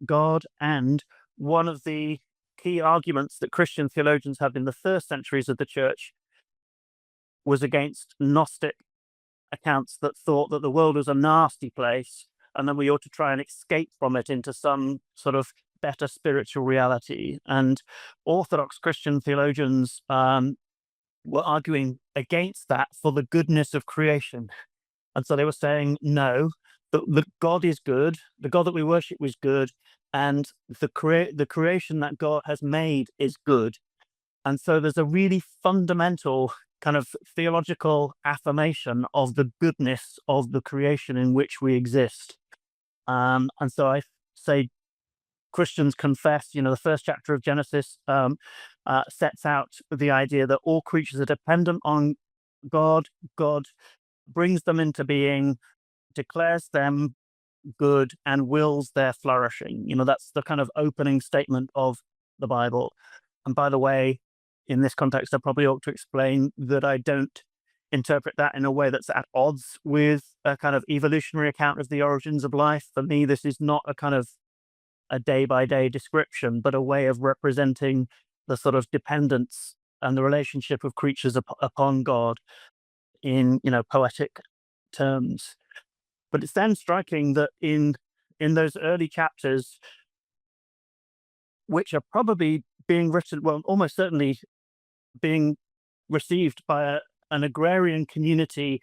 Speaker 1: God. And one of the key arguments that Christian theologians had in the first centuries of the church was against Gnostic accounts that thought that the world was a nasty place, and then we ought to try and escape from it into some sort of better spiritual reality. And Orthodox Christian theologians were arguing against that for the goodness of creation. And so they were saying, no, the God is good, the God that we worship is good, and the creation that God has made is good. And so there's a really fundamental kind of theological affirmation of the goodness of the creation in which we exist. And so I say Christians confess, the first chapter of Genesis sets out the idea that all creatures are dependent on God. God brings them into being, declares them good, and wills their flourishing. That's the kind of opening statement of the Bible. And by the way, in this context, I probably ought to explain that I don't interpret that in a way that's at odds with a kind of evolutionary account of the origins of life. For me, this is not a kind of a day-by-day description, but a way of representing the sort of dependence and the relationship of creatures upon God in, poetic terms. But it's then striking that in those early chapters, which are probably being written, well, almost certainly being received by an agrarian community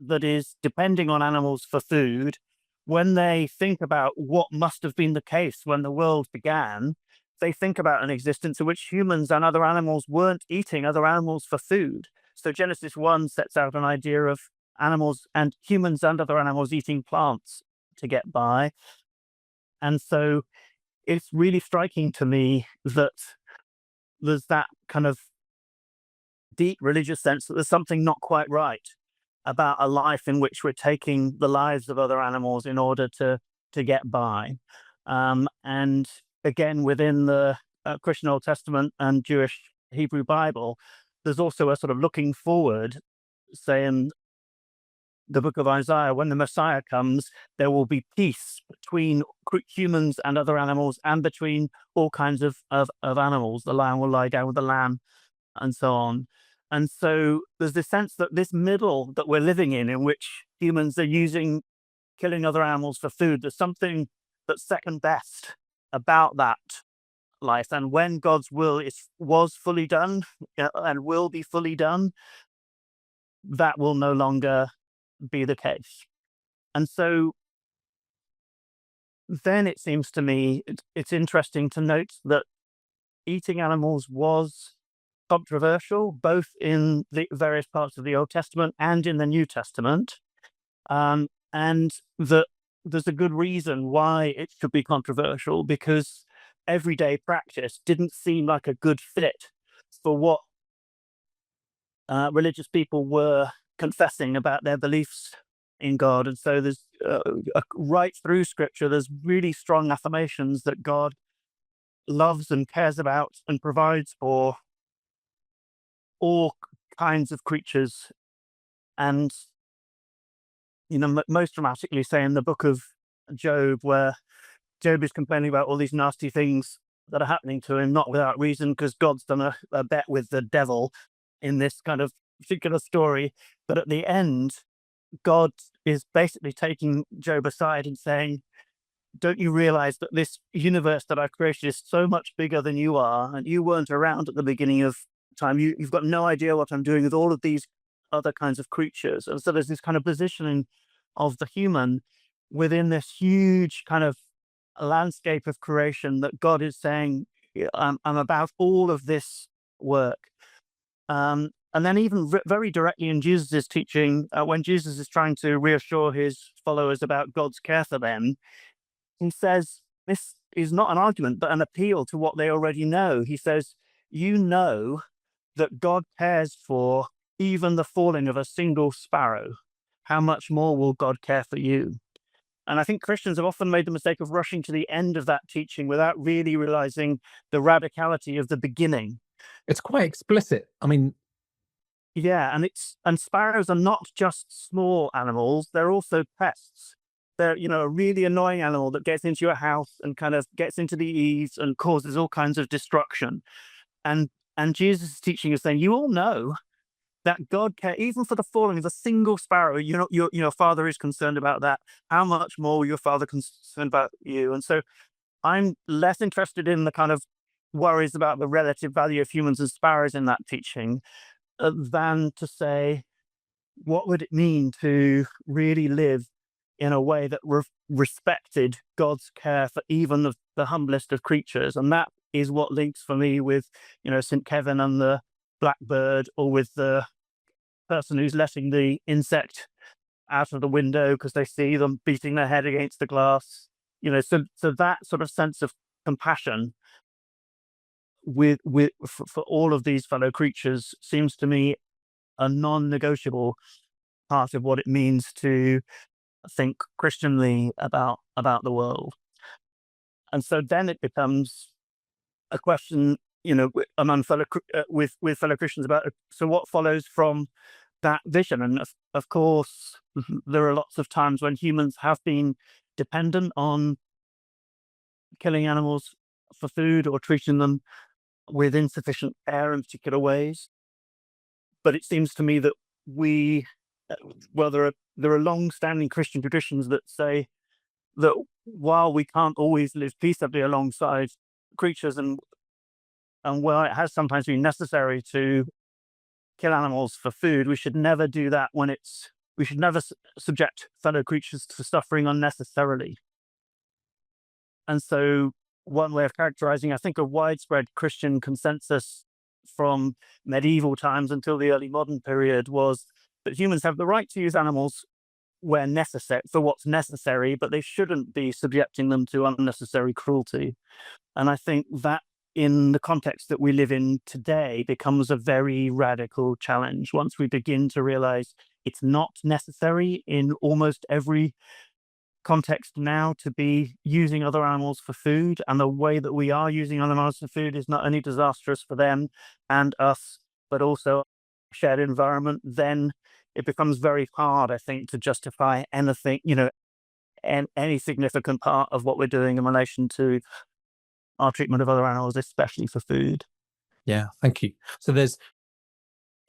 Speaker 1: that is depending on animals for food, when they think about what must have been the case when the world began, they think about an existence in which humans and other animals weren't eating other animals for food. So Genesis 1 sets out an idea of animals and humans and other animals eating plants to get by. And so it's really striking to me that there's that kind of deep religious sense that there's something not quite right about a life in which we're taking the lives of other animals in order to get by. And again, within the Christian Old Testament and Jewish Hebrew Bible, there's also a sort of looking forward, saying the book of Isaiah, when the Messiah comes, there will be peace between humans and other animals, and between all kinds of animals. The lion will lie down with the lamb, and so on. And so there's this sense that this middle that we're living in which humans are using killing other animals for food, there's something that's second best about that life. And when God's will was fully done and will be fully done, that will no longer be the case. And so then it seems to me it's interesting to note that eating animals was controversial, both in the various parts of the Old Testament and in the New Testament, and that there's a good reason why it should be controversial, because everyday practice didn't seem like a good fit for what religious people were confessing about their beliefs in God. And so there's right through Scripture, there's really strong affirmations that God loves and cares about and provides for all kinds of creatures. And most dramatically, say in the book of Job, where Job is complaining about all these nasty things that are happening to him, not without reason, because God's done a bet with the devil in this kind of particular story. But at the end, God is basically taking Job aside and saying, don't you realize that this universe that I've created is so much bigger than you are, and you weren't around at the beginning of time. You've got no idea what I'm doing with all of these other kinds of creatures. And so there's this kind of positioning of the human within this huge kind of landscape of creation that God is saying, I'm about all of this work. And then even very directly in Jesus' teaching, when Jesus is trying to reassure his followers about God's care for them, he says, this is not an argument, but an appeal to what they already know. He says, you know that God cares for even the falling of a single sparrow. How much more will God care for you? And I think Christians have often made the mistake of rushing to the end of that teaching without really realizing the radicality of the beginning.
Speaker 2: It's quite explicit. I mean,
Speaker 1: yeah, and sparrows are not just small animals; they're also pests. They're a really annoying animal that gets into your house and kind of gets into the eaves and causes all kinds of destruction. And Jesus' teaching is saying, you all know that God cares even for the falling of a single sparrow. Your Father is concerned about that. How much more will your Father concerned about you? And so I'm less interested in the kind of worries about the relative value of humans and sparrows in that teaching, than to say, what would it mean to really live in a way that respected God's care for even the humblest of creatures? And that is what links for me with, St. Kevin and the blackbird, or with the person who's letting the insect out of the window because they see them beating their head against the glass. So that sort of sense of compassion for all of these fellow creatures seems to me a non-negotiable part of what it means to think Christianly about the world. And so then it becomes a question, among fellow with fellow Christians about, so what follows from that vision? And of course, there are lots of times when humans have been dependent on killing animals for food or treating them with insufficient care in particular ways. But it seems to me that there are long-standing Christian traditions that say that while we can't always live peaceably alongside creatures, and while it has sometimes been necessary to kill animals for food, we should never do that we should never subject fellow creatures to suffering unnecessarily. And so one way of characterizing, I think, a widespread Christian consensus from medieval times until the early modern period was that humans have the right to use animals where necessary, for what's necessary, but they shouldn't be subjecting them to unnecessary cruelty. And I think that in the context that we live in today, becomes a very radical challenge once we begin to realize it's not necessary in almost every context now to be using other animals for food, and the way that we are using other animals for food is not only disastrous for them and us, but also shared environment. Then it becomes very hard, I think, to justify anything, and any significant part of what we're doing in relation to our treatment of other animals, especially for food.
Speaker 2: Yeah, thank you. So there's,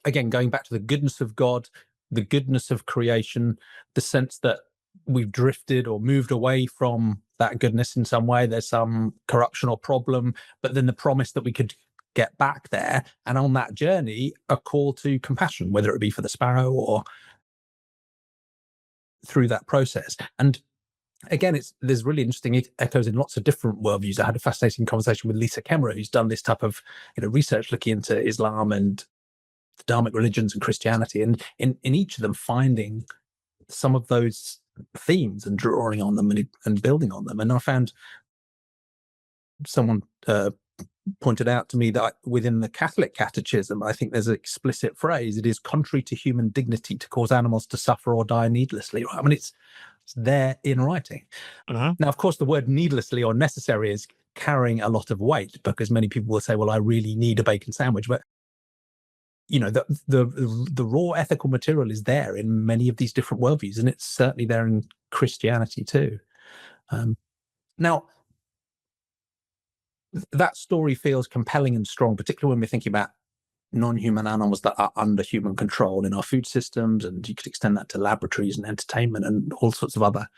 Speaker 2: again, going back to the goodness of God, the goodness of creation, the sense that we've drifted or moved away from that goodness in some way. There's some corruption or problem, but then the promise that we could get back there. And on that journey, a call to compassion, whether it be for the sparrow or through that process. And again, there's really interesting echoes in lots of different worldviews. I had a fascinating conversation with Lisa Kemmerer, who's done this type of research looking into Islam and the Dharmic religions and Christianity, and in each of them finding some of those themes and drawing on them and building on them. And I found someone pointed out to me that within the Catholic Catechism, I think there's an explicit phrase: it is contrary to human dignity to cause animals to suffer or die needlessly. I mean, it's there in writing.
Speaker 1: Uh-huh.
Speaker 2: Now, of course, the word needlessly or necessary is carrying a lot of weight, because many people will say, well, I really need a bacon sandwich. But the raw ethical material is there in many of these different worldviews, and it's certainly there in Christianity too. Now, that story feels compelling and strong, particularly when we're thinking about non-human animals that are under human control in our food systems, and you could extend that to laboratories and entertainment and all sorts of other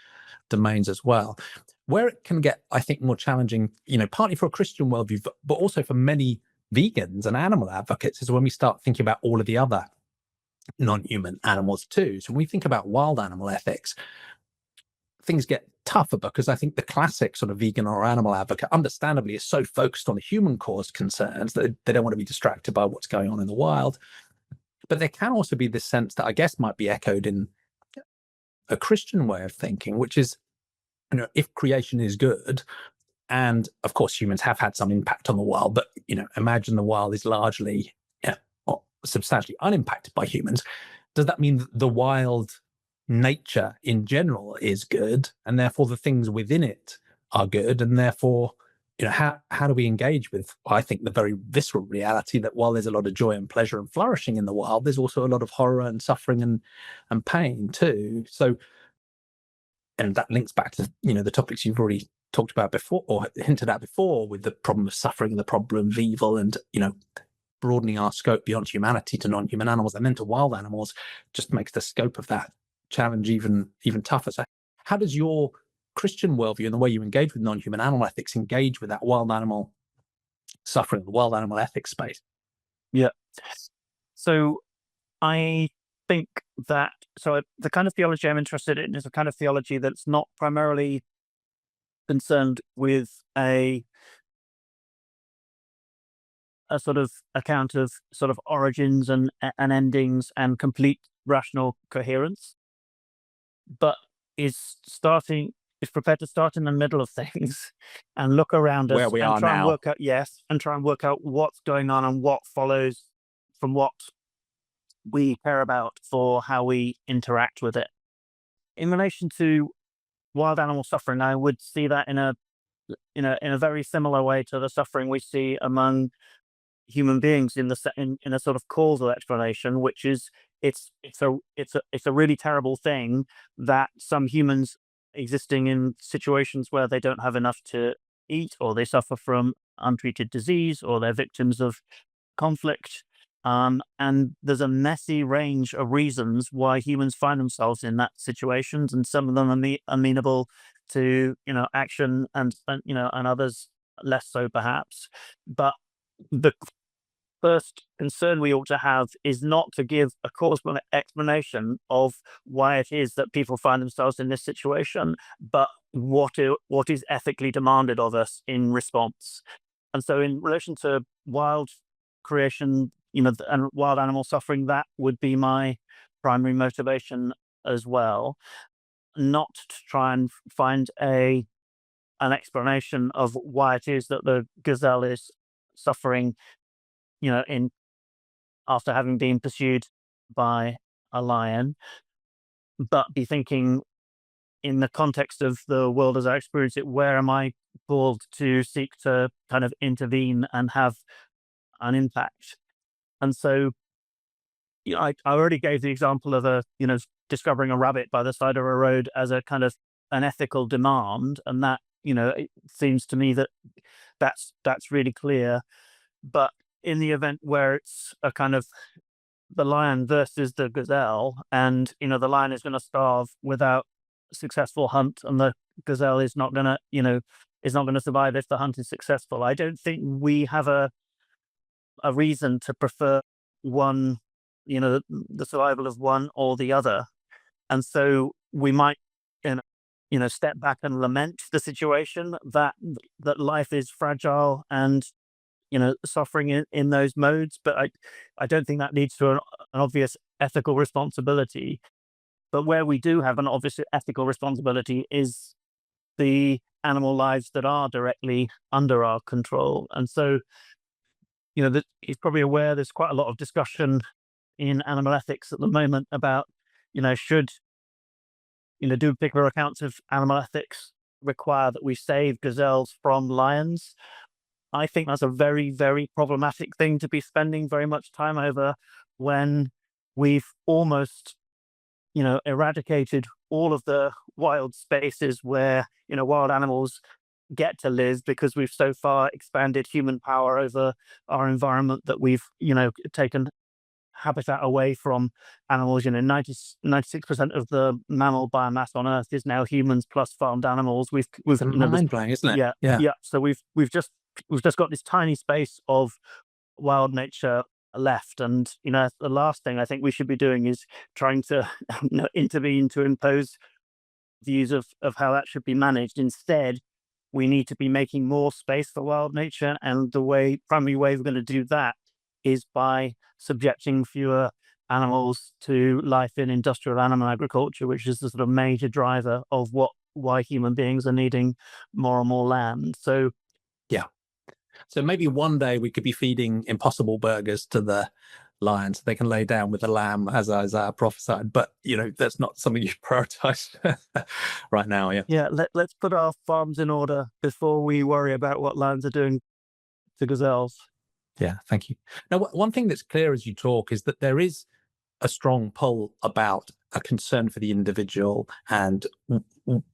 Speaker 2: domains as well. Where it can get, I think, more challenging, partly for a Christian worldview, but also for many vegans and animal advocates, is when we start thinking about all of the other non-human animals too. So when we think about wild animal ethics, things get tougher, because I think the classic sort of vegan or animal advocate, understandably, is so focused on the human caused concerns that they don't want to be distracted by what's going on in the wild. But there can also be this sense that I guess might be echoed in a Christian way of thinking, which is, if creation is good, and of course humans have had some impact on the wild, but imagine the wild is largely or substantially unimpacted by humans. Does that mean the wild nature in general is good, and therefore the things within it are good, and therefore how do we engage with, I think, the very visceral reality that while there's a lot of joy and pleasure and flourishing in the wild, there's also a lot of horror and suffering and pain too. So, and that links back to the topics you've already talked about before, or hinted at before, with the problem of suffering and the problem of evil, and broadening our scope beyond humanity to non-human animals and then to wild animals just makes the scope of that challenge even tougher. So how does your Christian worldview and the way you engage with non-human animal ethics engage with that wild animal suffering, the wild animal ethics space?
Speaker 1: Yeah. So I think that the kind of theology I'm interested in is a kind of theology that's not primarily concerned with a sort of account of sort of origins and endings and complete rational coherence, but is prepared to start in the middle of things and look around us
Speaker 2: where we
Speaker 1: and
Speaker 2: are
Speaker 1: try
Speaker 2: now.
Speaker 1: and try and work out what's going on and what follows from what we care about for how we interact with it. In relation to wild animal suffering, I would see that in a very similar way to the suffering we see among human beings in a sort of causal explanation, which is it's a really terrible thing that some humans existing in situations where they don't have enough to eat, or they suffer from untreated disease, or they're victims of conflict. And there's a messy range of reasons why humans find themselves in that situations, and some of them are amenable to action, and others less so perhaps. But the first concern we ought to have is not to give a causal explanation of why it is that people find themselves in this situation, but what is ethically demanded of us in response. And so in relation to wild creation, and wild animal suffering, that would be my primary motivation as well. Not to try and find an explanation of why it is that the gazelle is suffering, after having been pursued by a lion, but be thinking, in the context of the world as I experience it, where am I called to seek to kind of intervene and have an impact? And so, I already gave the example of discovering a rabbit by the side of a road as a kind of an ethical demand, and that, it seems to me that that's really clear. But in the event where it's a kind of the lion versus the gazelle, and the lion is going to starve without a successful hunt, and the gazelle is not going to survive if the hunt is successful, I don't think we have a reason to prefer one, the survival of one or the other. And so we might, step back and lament the situation, that life is fragile and suffering in those modes. But I don't think that leads to an obvious ethical responsibility. But where we do have an obvious ethical responsibility is the animal lives that are directly under our control. And so, he's probably aware there's quite a lot of discussion in animal ethics at the moment about, should, do particular accounts of animal ethics require that we save gazelles from lions? I think that's a very, very problematic thing to be spending very much time over, when we've almost, eradicated all of the wild spaces where, wild animals get to live, because we've so far expanded human power over our environment that we've, taken habitat away from animals. 96% of the mammal biomass on Earth is now humans plus farmed animals. We've
Speaker 2: mind-blowing, isn't it?
Speaker 1: Yeah. So we've just got this tiny space of wild nature left, and the last thing I think we should be doing is trying to intervene to impose views of how that should be managed. Instead, we need to be making more space for wild nature, and the primary way we're going to do that is by subjecting fewer animals to life in industrial animal agriculture, which is the sort of major driver of why human beings are needing more and more land. So
Speaker 2: So maybe one day we could be feeding Impossible burgers to the lions so they can lay down with the lamb, as Isaiah prophesied. But, that's not something you prioritize right now.
Speaker 1: Yeah, let's put our farms in order before we worry about what lions are doing to gazelles.
Speaker 2: Yeah, thank you. Now, one thing that's clear as you talk is that there is a strong pull about a concern for the individual and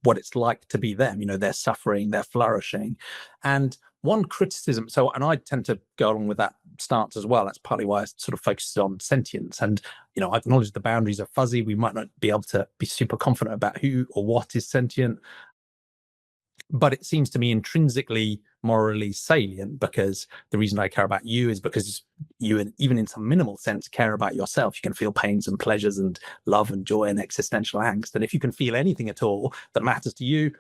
Speaker 2: what it's like to be them. They're suffering, they're flourishing. And one criticism, and I tend to go along with that stance as well. That's partly why I sort of focus on sentience. And, I acknowledge the boundaries are fuzzy. We might not be able to be super confident about who or what is sentient. But it seems to me intrinsically morally salient, because the reason I care about you is because you, even in some minimal sense, care about yourself. You can feel pains and pleasures and love and joy and existential angst. And if you can feel anything at all that matters to you,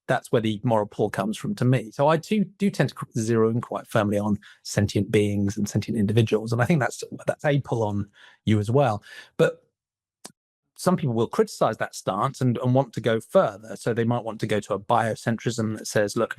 Speaker 2: that's where the moral pull comes from to me. So I do tend to zero in quite firmly on sentient beings and sentient individuals. And I think that's a pull on you as well. But some people will criticize that stance and want to go further. So they might want to go to a biocentrism that says, look,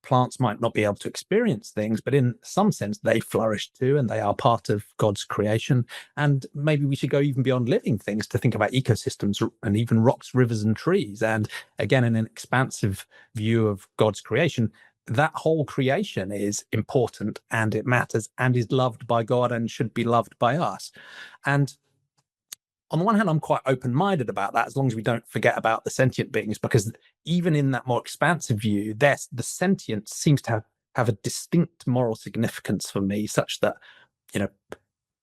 Speaker 2: plants might not be able to experience things, but in some sense they flourish too, and they are part of God's creation. And maybe we should go even beyond living things to think about ecosystems and even rocks, rivers, and trees. And again, in an expansive view of God's creation, that whole creation is important and it matters and is loved by God and should be loved by us. And on the one hand, I'm quite open-minded about that, as long as we don't forget about the sentient beings, because even in that more expansive view, the sentience seems to have a distinct moral significance for me, such that,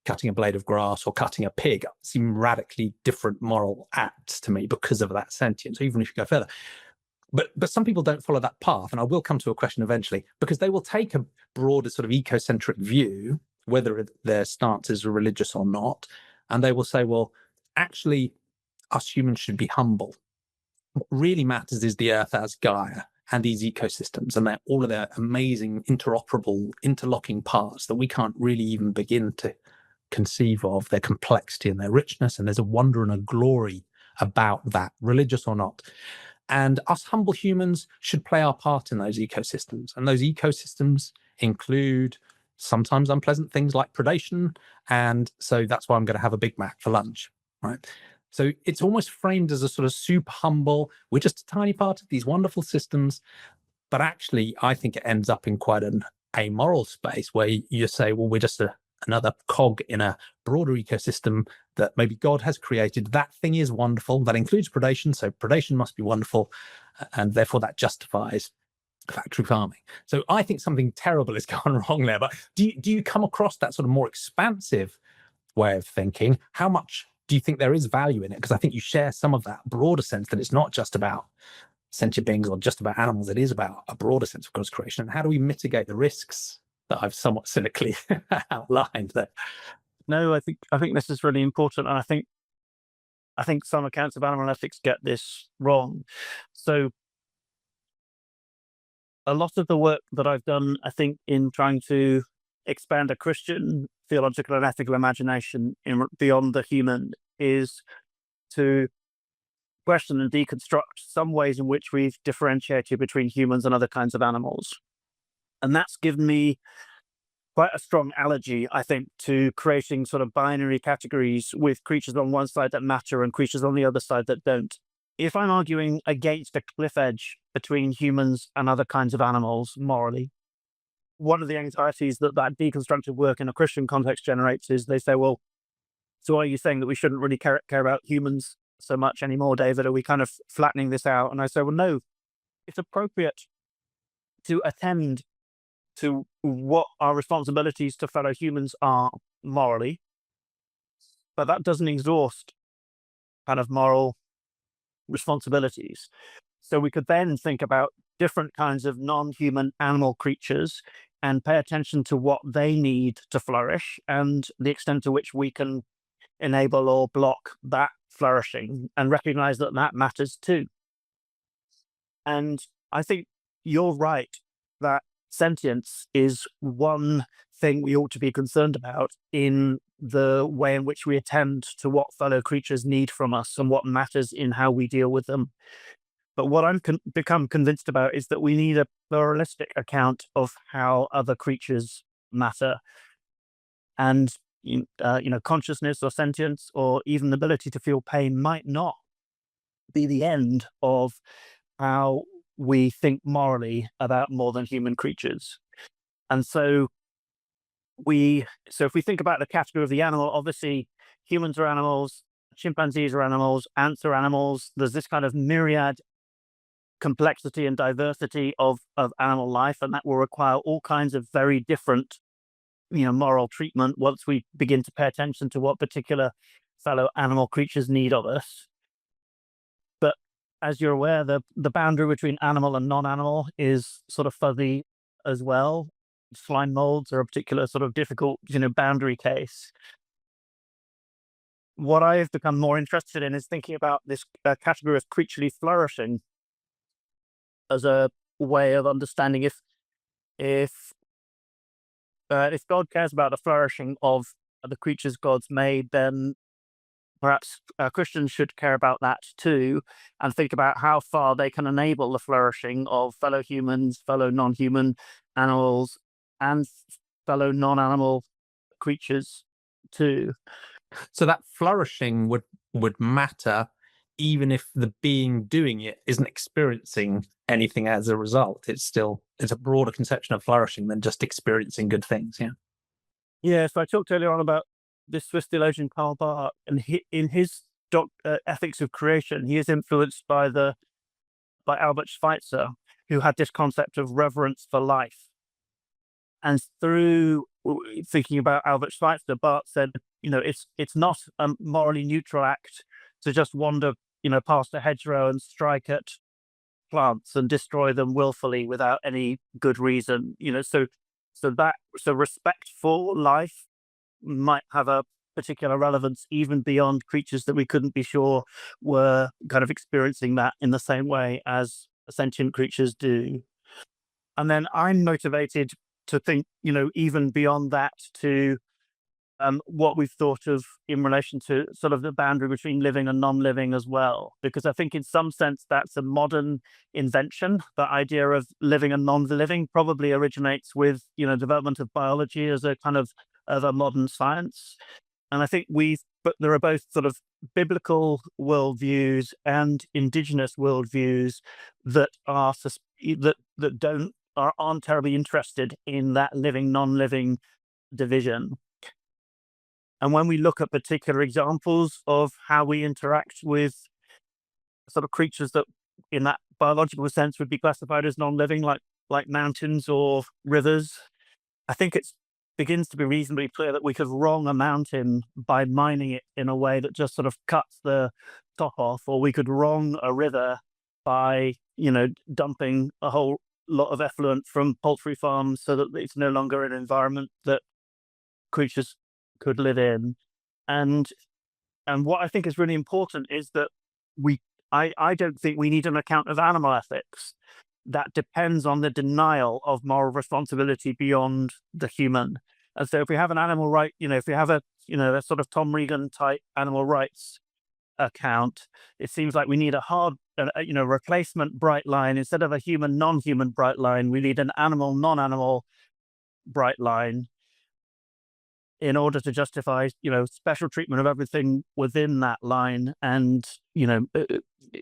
Speaker 2: cutting a blade of grass or cutting a pig seem radically different moral acts to me because of that sentience. So even if you go further. But some people don't follow that path, and I will come to a question eventually, because they will take a broader sort of ecocentric view, whether their stances are religious or not, and they will say, well, actually, us humans should be humble. What really matters is the Earth as Gaia and these ecosystems, and all of their amazing, interoperable, interlocking parts that we can't really even begin to conceive of, their complexity and their richness. And there's a wonder and a glory about that, religious or not. And us humble humans should play our part in those ecosystems. And those ecosystems include sometimes unpleasant things like predation, and so that's why I'm going to have a Big Mac for lunch, right? So it's almost framed as a sort of super humble, we're just a tiny part of these wonderful systems, but actually I think it ends up in quite an amoral space where you say, well, we're just another cog in a broader ecosystem that maybe God has created. That thing is wonderful. That includes predation, so predation must be wonderful, and therefore that justifies factory farming. So I think something terrible has gone wrong there. But do you come across that sort of more expansive way of thinking? How much do you think there is value in it? Because I think you share some of that broader sense that it's not just about sentient beings or just about animals. It is about a broader sense of God's creation. And how do we mitigate the risks that I've somewhat cynically outlined there?
Speaker 1: No, I think this is really important, and I think some accounts of animal ethics get this wrong. So a lot of the work that I've done, I think, in trying to expand a Christian theological and ethical imagination beyond the human is to question and deconstruct some ways in which we've differentiated between humans and other kinds of animals. And that's given me quite a strong allergy, I think, to creating sort of binary categories with creatures on one side that matter and creatures on the other side that don't. If I'm arguing against a cliff edge between humans and other kinds of animals morally, one of the anxieties that deconstructive work in a Christian context generates is they say, well, so are you saying that we shouldn't really care about humans so much anymore, David? Are we kind of flattening this out? And I say, well, no, it's appropriate to attend to what our responsibilities to fellow humans are morally, but that doesn't exhaust kind of moral responsibilities. So we could then think about different kinds of non-human animal creatures and pay attention to what they need to flourish and the extent to which we can enable or block that flourishing, and recognize that that matters too. And I think you're right that sentience is one thing we ought to be concerned about in the way in which we attend to what fellow creatures need from us and what matters in how we deal with them. But what I'm become convinced about is that we need a pluralistic account of how other creatures matter. And consciousness or sentience or even the ability to feel pain might not be the end of how we think morally about more than human creatures. And so if we think about the category of the animal, obviously humans are animals, chimpanzees are animals, ants are animals. There's this kind of myriad complexity and diversity of animal life, and that will require all kinds of very different moral treatment once we begin to pay attention to what particular fellow animal creatures need of us. But as you're aware, the boundary between animal and non-animal is sort of fuzzy as well. Slime molds are a particular sort of difficult, boundary case. What I've become more interested in is thinking about this category of creaturely flourishing as a way of understanding if God cares about the flourishing of the creatures God's made, then perhaps Christians should care about that too, and think about how far they can enable the flourishing of fellow humans, fellow non-human animals, and fellow non-animal creatures too.
Speaker 2: So that flourishing would matter even if the being doing it isn't experiencing anything as a result. It's a broader conception of flourishing than just experiencing good things.
Speaker 1: Yeah, so I talked earlier on about this Swiss theologian Karl Barth, and in his Ethics of Creation, he is influenced by Albert Schweitzer, who had this concept of reverence for life. And through thinking about Albert Schweitzer, Barth said, it's not a morally neutral act to just wander, past a hedgerow and strike at plants and destroy them willfully without any good reason. So respect for life might have a particular relevance even beyond creatures that we couldn't be sure were kind of experiencing that in the same way as sentient creatures do. And then I'm motivated to think, even beyond that, to what we've thought of in relation to sort of the boundary between living and non-living as well, because I think in some sense that's a modern invention. The idea of living and non-living probably originates with, development of biology as a kind of a modern science. And I think but there are both sort of biblical worldviews and indigenous worldviews that aren't terribly interested in that living non-living division. And when we look at particular examples of how we interact with sort of creatures that in that biological sense would be classified as non-living, like mountains or rivers, I think it begins to be reasonably clear that we could wrong a mountain by mining it in a way that just sort of cuts the top off, or we could wrong a river by, dumping a whole lot of effluent from poultry farms so that it's no longer an environment that creatures could live in. And what I think is really important is that I don't think we need an account of animal ethics that depends on the denial of moral responsibility beyond the human. And so if we have an animal right, if we have a sort of Tom Regan type animal rights account, it seems like we need a hard, replacement bright line. Instead of a human, non-human bright line, we need an animal, non-animal bright line in order to justify, special treatment of everything within that line, and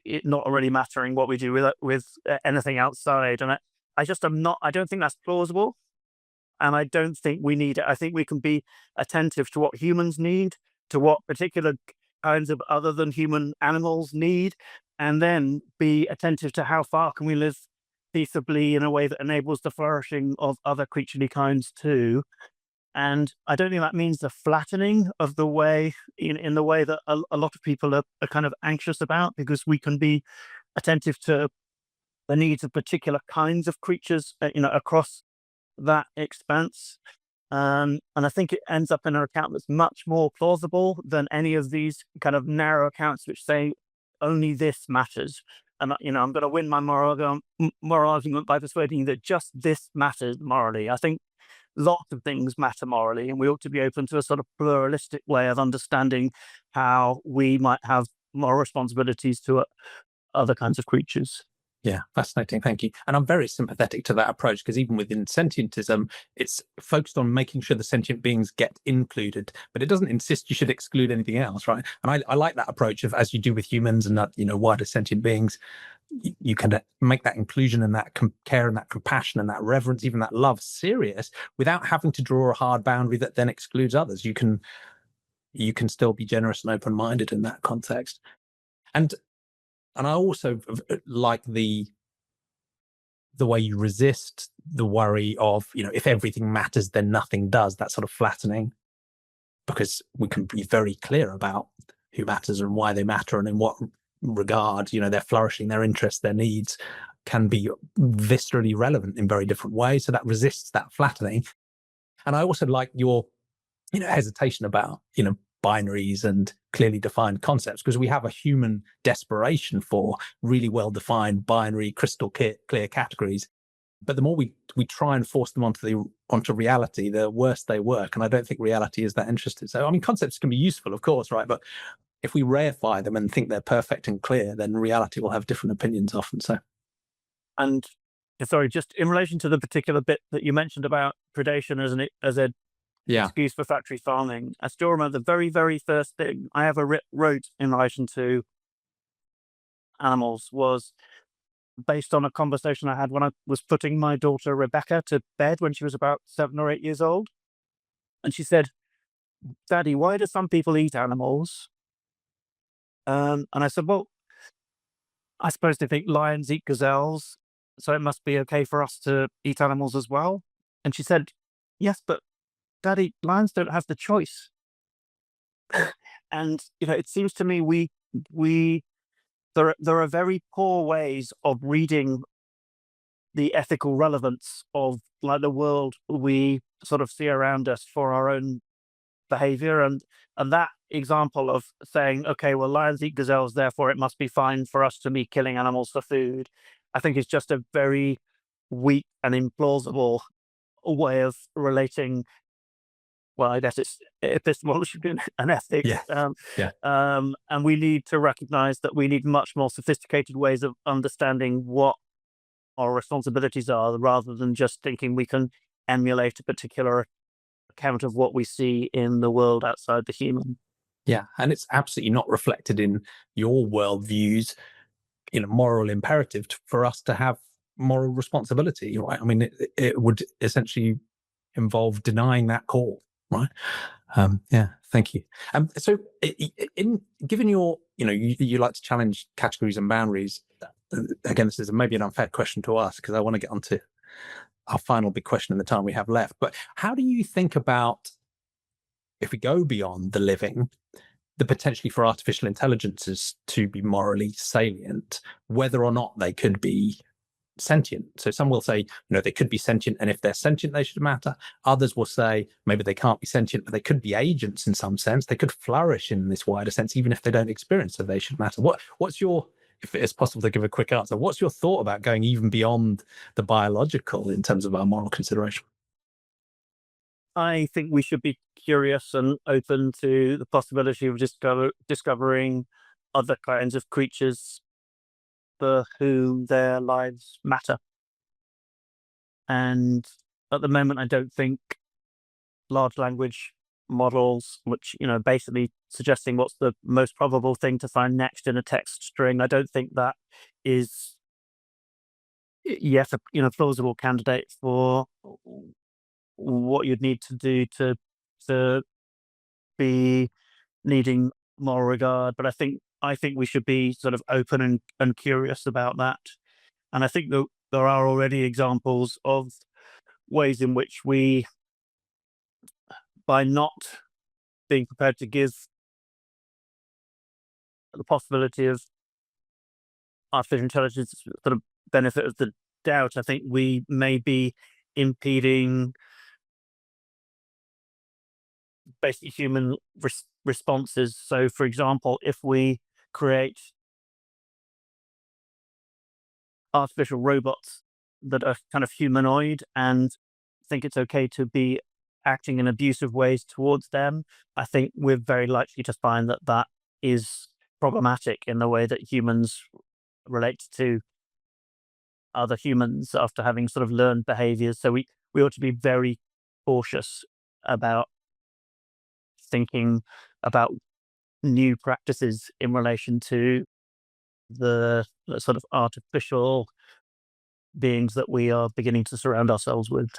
Speaker 1: it not really mattering what we do with anything outside. And I don't think that's plausible, and I don't think we need it. I think we can be attentive to what humans need, to what particular kinds of other than human animals need, and then be attentive to how far can we live peaceably in a way that enables the flourishing of other creaturely kinds too. And I don't think that means the flattening of the way in the way that a lot of people are kind of anxious about, because we can be attentive to the needs of particular kinds of creatures, across that expanse. And I think it ends up in an account that's much more plausible than any of these kind of narrow accounts which say only this matters. And, I'm going to win my moral argument by persuading you that just this matters morally. I think lots of things matter morally, and we ought to be open to a sort of pluralistic way of understanding how we might have moral responsibilities to other kinds of creatures.
Speaker 2: Yeah, fascinating. Thank you. And I'm very sympathetic to that approach, because even within sentientism, it's focused on making sure the sentient beings get included, but it doesn't insist you should exclude anything else, right? And I like that approach of, as you do with humans and that, wider sentient beings, you can make that inclusion and that care and that compassion and that reverence, even that love, serious, without having to draw a hard boundary that then excludes others. You can still be generous and open-minded in that context. And I also like the way you resist the worry of, if everything matters, then nothing does, that sort of flattening, because we can be very clear about who matters and why they matter, and in what regard, their flourishing, their interests, their needs can be viscerally relevant in very different ways. So that resists that flattening. And I also like your, hesitation about, binaries and clearly defined concepts, because we have a human desperation for really well-defined binary, crystal clear categories. But the more we try and force them onto reality, the worse they work. And I don't think reality is that interested. So, concepts can be useful, of course, right? But if we reify them and think they're perfect and clear, then reality will have different opinions often. So,
Speaker 1: and sorry, just in relation to the particular bit that you mentioned about predation as an excuse for factory farming, I still remember the very, very first thing I ever wrote in relation to animals was based on a conversation I had when I was putting my daughter Rebecca to bed when she was about 7 or 8 years old. And she said, "Daddy, why do some people eat animals?" And I said, "Well, I suppose they think lions eat gazelles, so it must be okay for us to eat animals as well." And she said, "Yes, but Daddy, lions don't have the choice." And it seems to me there are very poor ways of reading the ethical relevance of the world we sort of see around us for our own behavior, and that example of saying, okay, well, lions eat gazelles, therefore it must be fine for us to be killing animals for food, I think is just a very weak and implausible way of relating well, I guess it's epistemology and ethics. And we need to recognize that we need much more sophisticated ways of understanding what our responsibilities are, rather than just thinking we can emulate a particular account of what we see in the world outside the human.
Speaker 2: Yeah, and it's absolutely not reflected in your worldviews, moral imperative for us to have moral responsibility, right? I mean, it would essentially involve denying that call, right? Yeah, thank you. So, given your, you like to challenge categories and boundaries. Again, this is maybe an unfair question to ask, because I want to get onto our final big question in the time we have left. But how do you think about, if we go beyond the living, the potentially for artificial intelligences to be morally salient, whether or not they could be sentient? So some will say, they could be sentient, and if they're sentient, they should matter. Others will say maybe they can't be sentient, but they could be agents in some sense. They could flourish in this wider sense, even if they don't experience, so they should matter. What's your, if it's possible to give a quick answer, what's your thought about going even beyond the biological in terms of our moral consideration?
Speaker 1: I think we should be curious and open to the possibility of discovering other kinds of creatures for whom their lives matter. And at the moment, I don't think large language models, which, basically suggesting what's the most probable thing to find next in a text string, I don't think that is yet a plausible candidate for what you'd need to do to be needing moral regard. But I think we should be sort of open and curious about that. And I think that there are already examples of ways in which we, by not being prepared to give the possibility of artificial intelligence sort of benefit of the doubt, I think we may be impeding basically human responses. So, for example, if we create artificial robots that are kind of humanoid and think it's okay to be acting in abusive ways towards them, I think we're very likely to find that that is problematic in the way that humans relate to other humans after having sort of learned behaviors. So we ought to be very cautious about thinking about new practices in relation to the sort of artificial beings that we are beginning to surround ourselves with.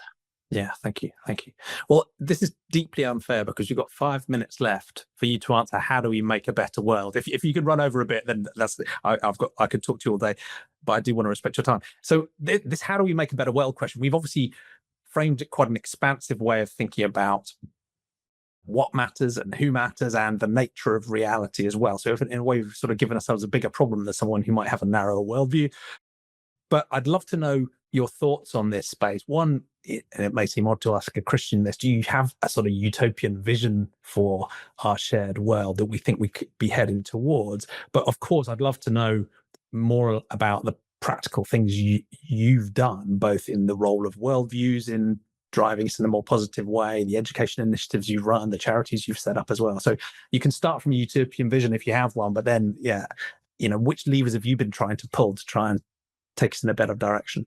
Speaker 2: Yeah, thank you. Well, this is deeply unfair because you've got 5 minutes left for you to answer, how do we make a better world? If you could run over a bit, then I could talk to you all day, but I do want to respect your time. So this how do we make a better world question, we've obviously framed it quite an expansive way of thinking about what matters and who matters and the nature of reality as well. So in a way, we've sort of given ourselves a bigger problem than someone who might have a narrower worldview. But I'd love to know your thoughts on this space. One, and it may seem odd to ask a Christian this, do you have a sort of utopian vision for our shared world that we think we could be heading towards? But of course, I'd love to know more about the practical things you've done, both in the role of worldviews in driving us in a more positive way, the education initiatives you've run, the charities you've set up as well. So you can start from a utopian vision if you have one, but then, which levers have you been trying to pull to try and take us in a better direction?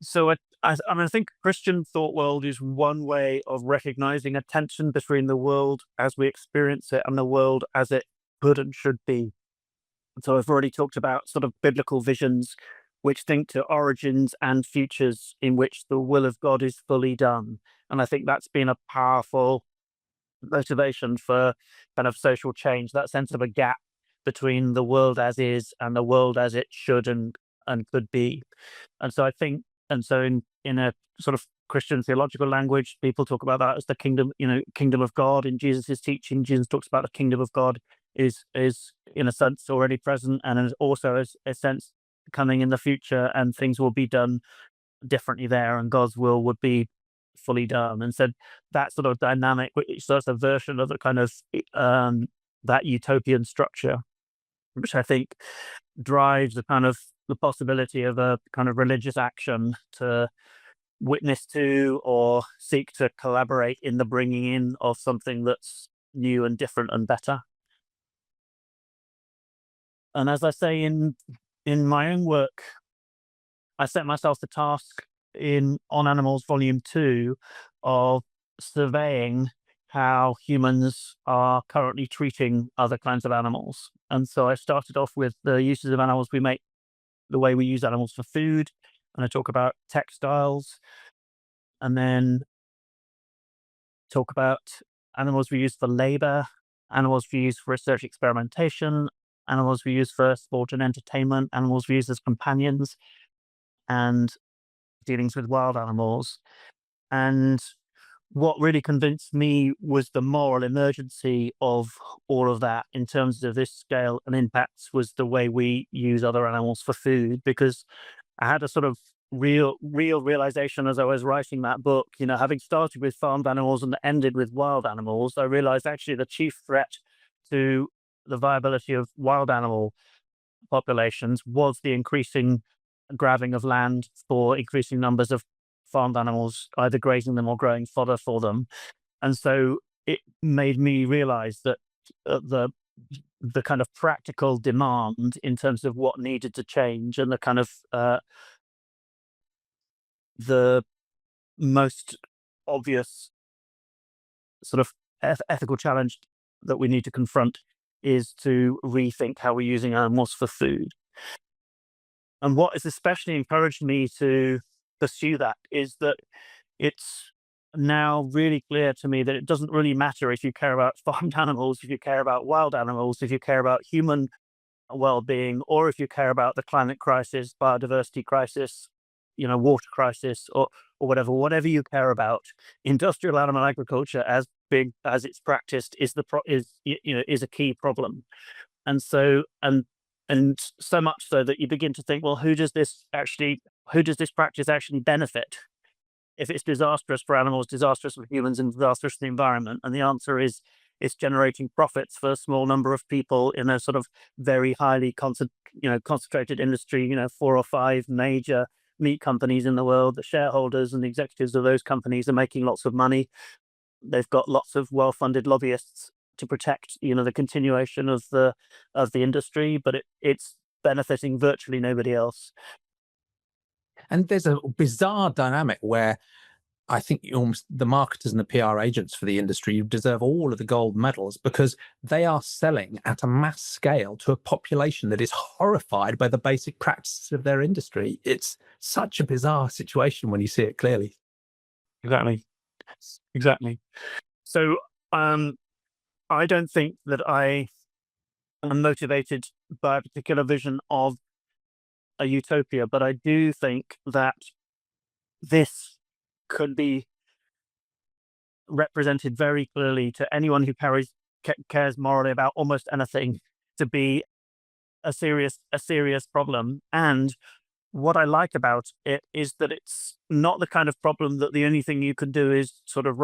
Speaker 1: So I think Christian thought world is one way of recognizing a tension between the world as we experience it and the world as it could and should be. So I've already talked about sort of biblical visions, which think to origins and futures in which the will of God is fully done. And I think that's been a powerful motivation for kind of social change, that sense of a gap between the world as is and the world as it should and could be. And so I think, in a sort of Christian theological language, people talk about that as the kingdom, kingdom of God. In Jesus' teaching, Jesus talks about the kingdom of God is in a sense already present, and is also as a sense coming in the future, and things will be done differently there, and God's will would be fully done. And so that sort of dynamic, which that's a version of the kind of that utopian structure, which I think drives the possibility of a kind of religious action to witness to or seek to collaborate in the bringing in of something that's new and different and better. And as I say in my own work, I set myself the task On Animals Volume 2 of surveying how humans are currently treating other kinds of animals. And so I started off with the uses of animals we make, the way we use animals for food, and I talk about textiles, and then talk about animals we use for labor, animals we use for research experimentation, animals we use for sport and entertainment, animals we use as companions, and dealings with wild animals. And what really convinced me was the moral emergency of all of that in terms of this scale and impacts was the way we use other animals for food, because I had a sort of real realization as I was writing that book, having started with farmed animals and ended with wild animals, I realized actually the chief threat to the viability of wild animal populations was the increasing grabbing of land for increasing numbers of farmed animals, either grazing them or growing fodder for them. And so it made me realize that the kind of practical demand in terms of what needed to change and the kind of the most obvious sort of ethical challenge that we need to confront is to rethink how we're using animals for food. And what has especially encouraged me to pursue that is that it's now really clear to me that it doesn't really matter if you care about farmed animals, if you care about wild animals, if you care about human well-being, or if you care about the climate crisis, biodiversity crisis, water crisis, or whatever you care about. Industrial animal agriculture, as big as it's practiced, is a key problem. And so so much so that you begin to think, well, who does this practice actually benefit? If it's disastrous for animals, disastrous for humans, and disastrous for the environment? And the answer is it's generating profits for a small number of people in a sort of very highly concentrated industry, 4 or 5 major meat companies in the world. The shareholders and the executives of those companies are making lots of money. They've got lots of well-funded lobbyists to protect, the continuation of the industry, but it's benefiting virtually nobody else.
Speaker 2: And there's a bizarre dynamic where I think the marketers and the PR agents for the industry deserve all of the gold medals, because they are selling at a mass scale to a population that is horrified by the basic practices of their industry. It's such a bizarre situation when you see it clearly.
Speaker 1: Exactly. So I don't think that I am motivated by a particular vision of a utopia, but I do think that this could be represented very clearly to anyone who cares morally about almost anything to be a serious problem. And what I like about it is that it's not the kind of problem that the only thing you can do is sort of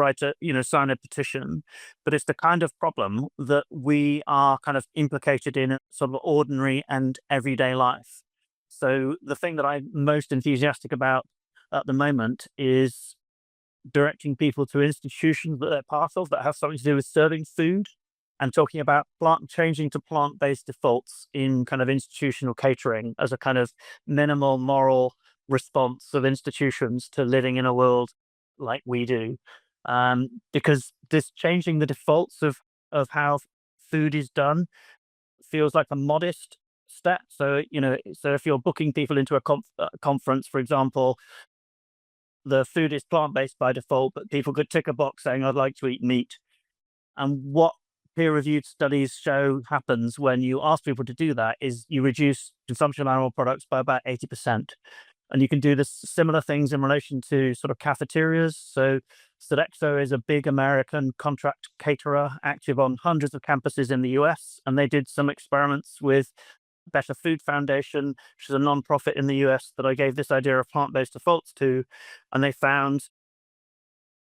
Speaker 1: sign a petition, but it's the kind of problem that we are kind of implicated in sort of ordinary and everyday life. So the thing that I'm most enthusiastic about at the moment is directing people to institutions that they're part of that have something to do with serving food, and talking about changing to plant-based defaults in kind of institutional catering as a kind of minimal moral response of institutions to living in a world like we do. Because this changing the defaults of how food is done feels like a modest step. So, so if you're booking people into a conference, for example, the food is plant-based by default, but people could tick a box saying, I'd like to eat meat. And what peer-reviewed studies show happens when you ask people to do that is you reduce consumption of animal products by about 80%. And you can do similar things in relation to sort of cafeterias. So Sodexo is a big American contract caterer active on hundreds of campuses in the US. And they did some experiments with Better Food Foundation, which is a nonprofit in the US that I gave this idea of plant-based defaults to. And they found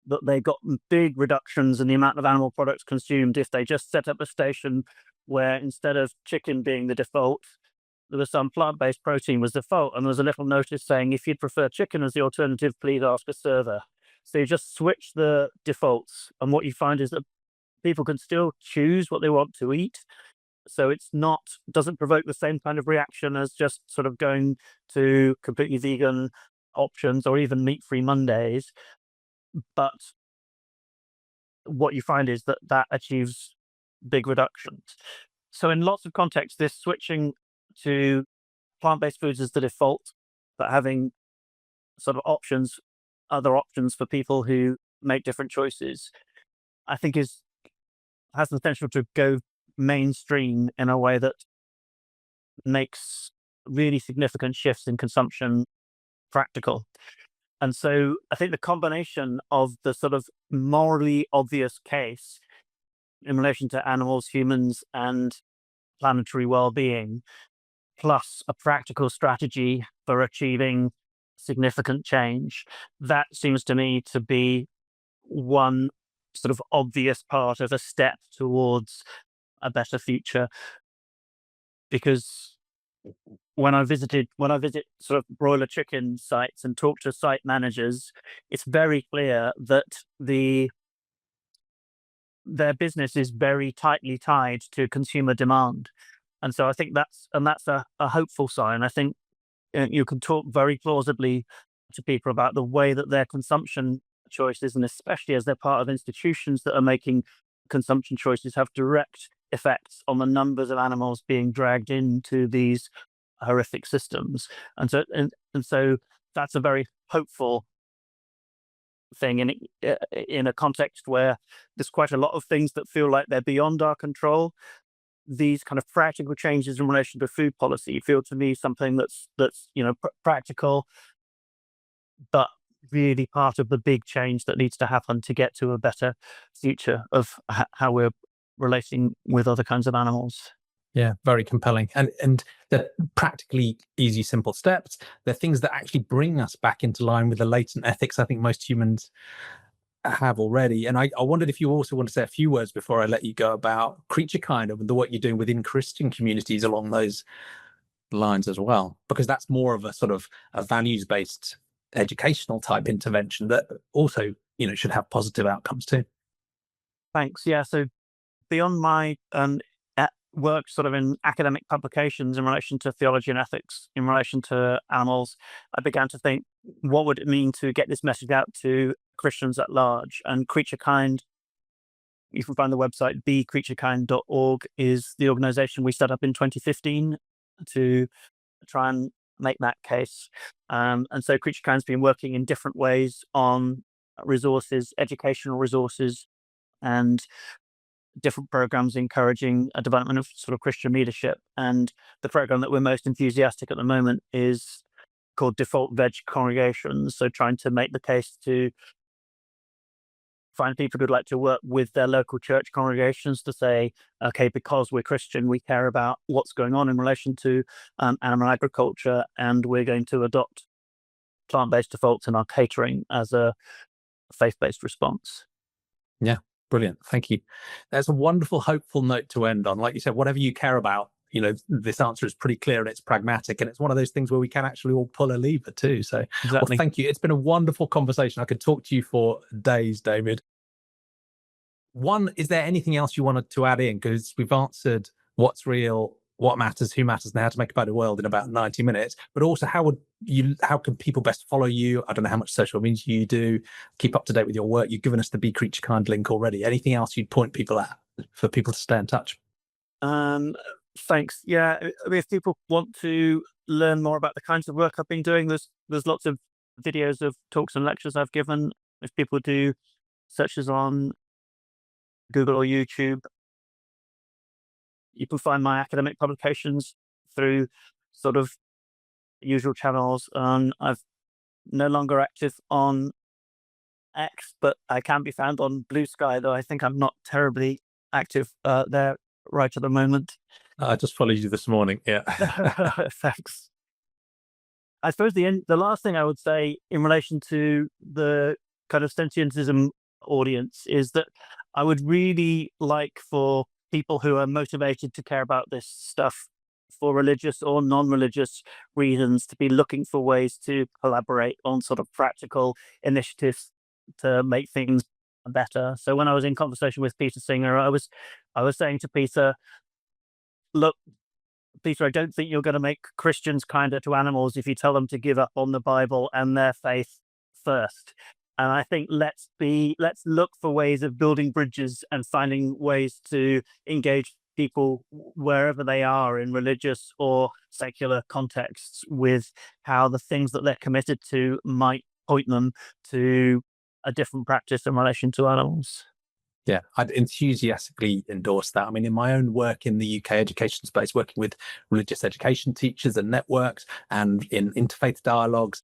Speaker 1: that they got big reductions in the amount of animal products consumed if they just set up a station where instead of chicken being the default, there was some plant-based protein was default, and there was a little notice saying, if you'd prefer chicken as the alternative, please ask a server. So you just switch the defaults, and what you find is that people can still choose what they want to eat. So it's not, doesn't provoke the same kind of reaction as just sort of going to completely vegan options or even meat-free Mondays. But what you find is that that achieves big reductions. So in lots of contexts, this switching to plant-based foods as the default, but having sort of options, other options for people who make different choices, I think has the potential to go mainstream in a way that makes really significant shifts in consumption practical. And so I think the combination of the sort of morally obvious case in relation to animals, humans, and planetary well-being, plus a practical strategy for achieving significant change, that seems to me to be one sort of obvious part of a step towards a better future. Because when I visit sort of broiler chicken sites and talk to site managers, it's very clear that their business is very tightly tied to consumer demand. And so I think that's a hopeful sign. I think you can talk very plausibly to people about the way that their consumption choices, and especially as they're part of institutions that are making consumption choices, have direct effects on the numbers of animals being dragged into these horrific systems. And so that's a very hopeful thing in a context where there's quite a lot of things that feel like they're beyond our control. These kind of practical changes in relation to food policy feel to me something that's practical, but really part of the big change that needs to happen to get to a better future of how we're relating with other kinds of animals.
Speaker 2: Yeah, very compelling. And they're practically easy, simple steps. They're things that actually bring us back into line with the latent ethics I think most humans have already. And I wondered if you also want to say a few words before I let you go about CreatureKind and what you're doing within Christian communities along those lines as well, because that's more of a sort of a values-based educational type intervention that also, should have positive outcomes too.
Speaker 1: Thanks. Yeah. So beyond my work sort of in academic publications in relation to theology and ethics, in relation to animals, I began to think, what would it mean to get this message out to Christians at large? And CreatureKind, you can find the website becreaturekind.org, is the organization we set up in 2015 to try and make that case. And so CreatureKind's been working in different ways on resources, educational resources, and different programs encouraging a development of sort of Christian leadership. And the program that we're most enthusiastic at the moment is called DefaultVeg congregations. So trying to make the case to find people who'd like to work with their local church congregations to say, okay, because we're Christian, we care about what's going on in relation to animal agriculture, and we're going to adopt plant-based defaults in our catering as a faith-based response.
Speaker 2: Yeah, brilliant. Thank you. That's a wonderful, hopeful note to end on. Like you said, whatever you care about, this answer is pretty clear and it's pragmatic, and it's one of those things where we can actually all pull a lever too. So,
Speaker 1: Exactly.
Speaker 2: Well, thank you. It's been a wonderful conversation. I could talk to you for days, David. Is there anything else you wanted to add in? Because we've answered what's real, what matters, who matters, and how to make a better world in about 90 minutes. But also, how can people best follow you? I don't know how much social media you do, keep up to date with your work. You've given us the Be Creature Kind link already. Anything else you'd point people at for people to stay in touch?
Speaker 1: Thanks. Yeah, I mean, if people want to learn more about the kinds of work I've been doing, there's lots of videos of talks and lectures I've given. If people do searches on Google or YouTube, you can find my academic publications through sort of usual channels. I'm no longer active on X, but I can be found on Blue Sky, though I think I'm not terribly active there right at the moment.
Speaker 2: I just followed you this morning. Yeah.
Speaker 1: Thanks. I suppose the last thing I would say in relation to the kind of Sentientism audience is that I would really like for people who are motivated to care about this stuff for religious or non-religious reasons to be looking for ways to collaborate on sort of practical initiatives to make things better. So when I was in conversation with Peter Singer, I was saying to Peter, look, Peter, I don't think you're going to make Christians kinder to animals if you tell them to give up on the Bible and their faith first. And I think let's look for ways of building bridges and finding ways to engage people wherever they are in religious or secular contexts with how the things that they're committed to might point them to a different practice in relation to animals.
Speaker 2: Yeah, I'd enthusiastically endorse that. I mean, in my own work in the UK education space, working with religious education teachers and networks and in interfaith dialogues,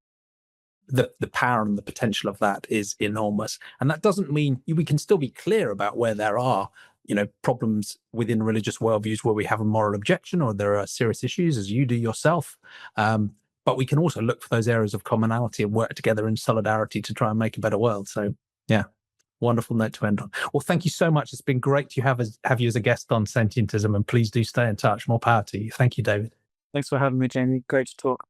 Speaker 2: the power and the potential of that is enormous. And that doesn't mean we can still be clear about where there are, problems within religious worldviews where we have a moral objection or there are serious issues, as you do yourself. But we can also look for those areas of commonality and work together in solidarity to try and make a better world. So, yeah. Wonderful note to end on. Well, thank you so much. It's been great to have you as a guest on Sentientism, and please do stay in touch. More power to you. Thank you, David.
Speaker 1: Thanks for having me, Jamie. Great to talk.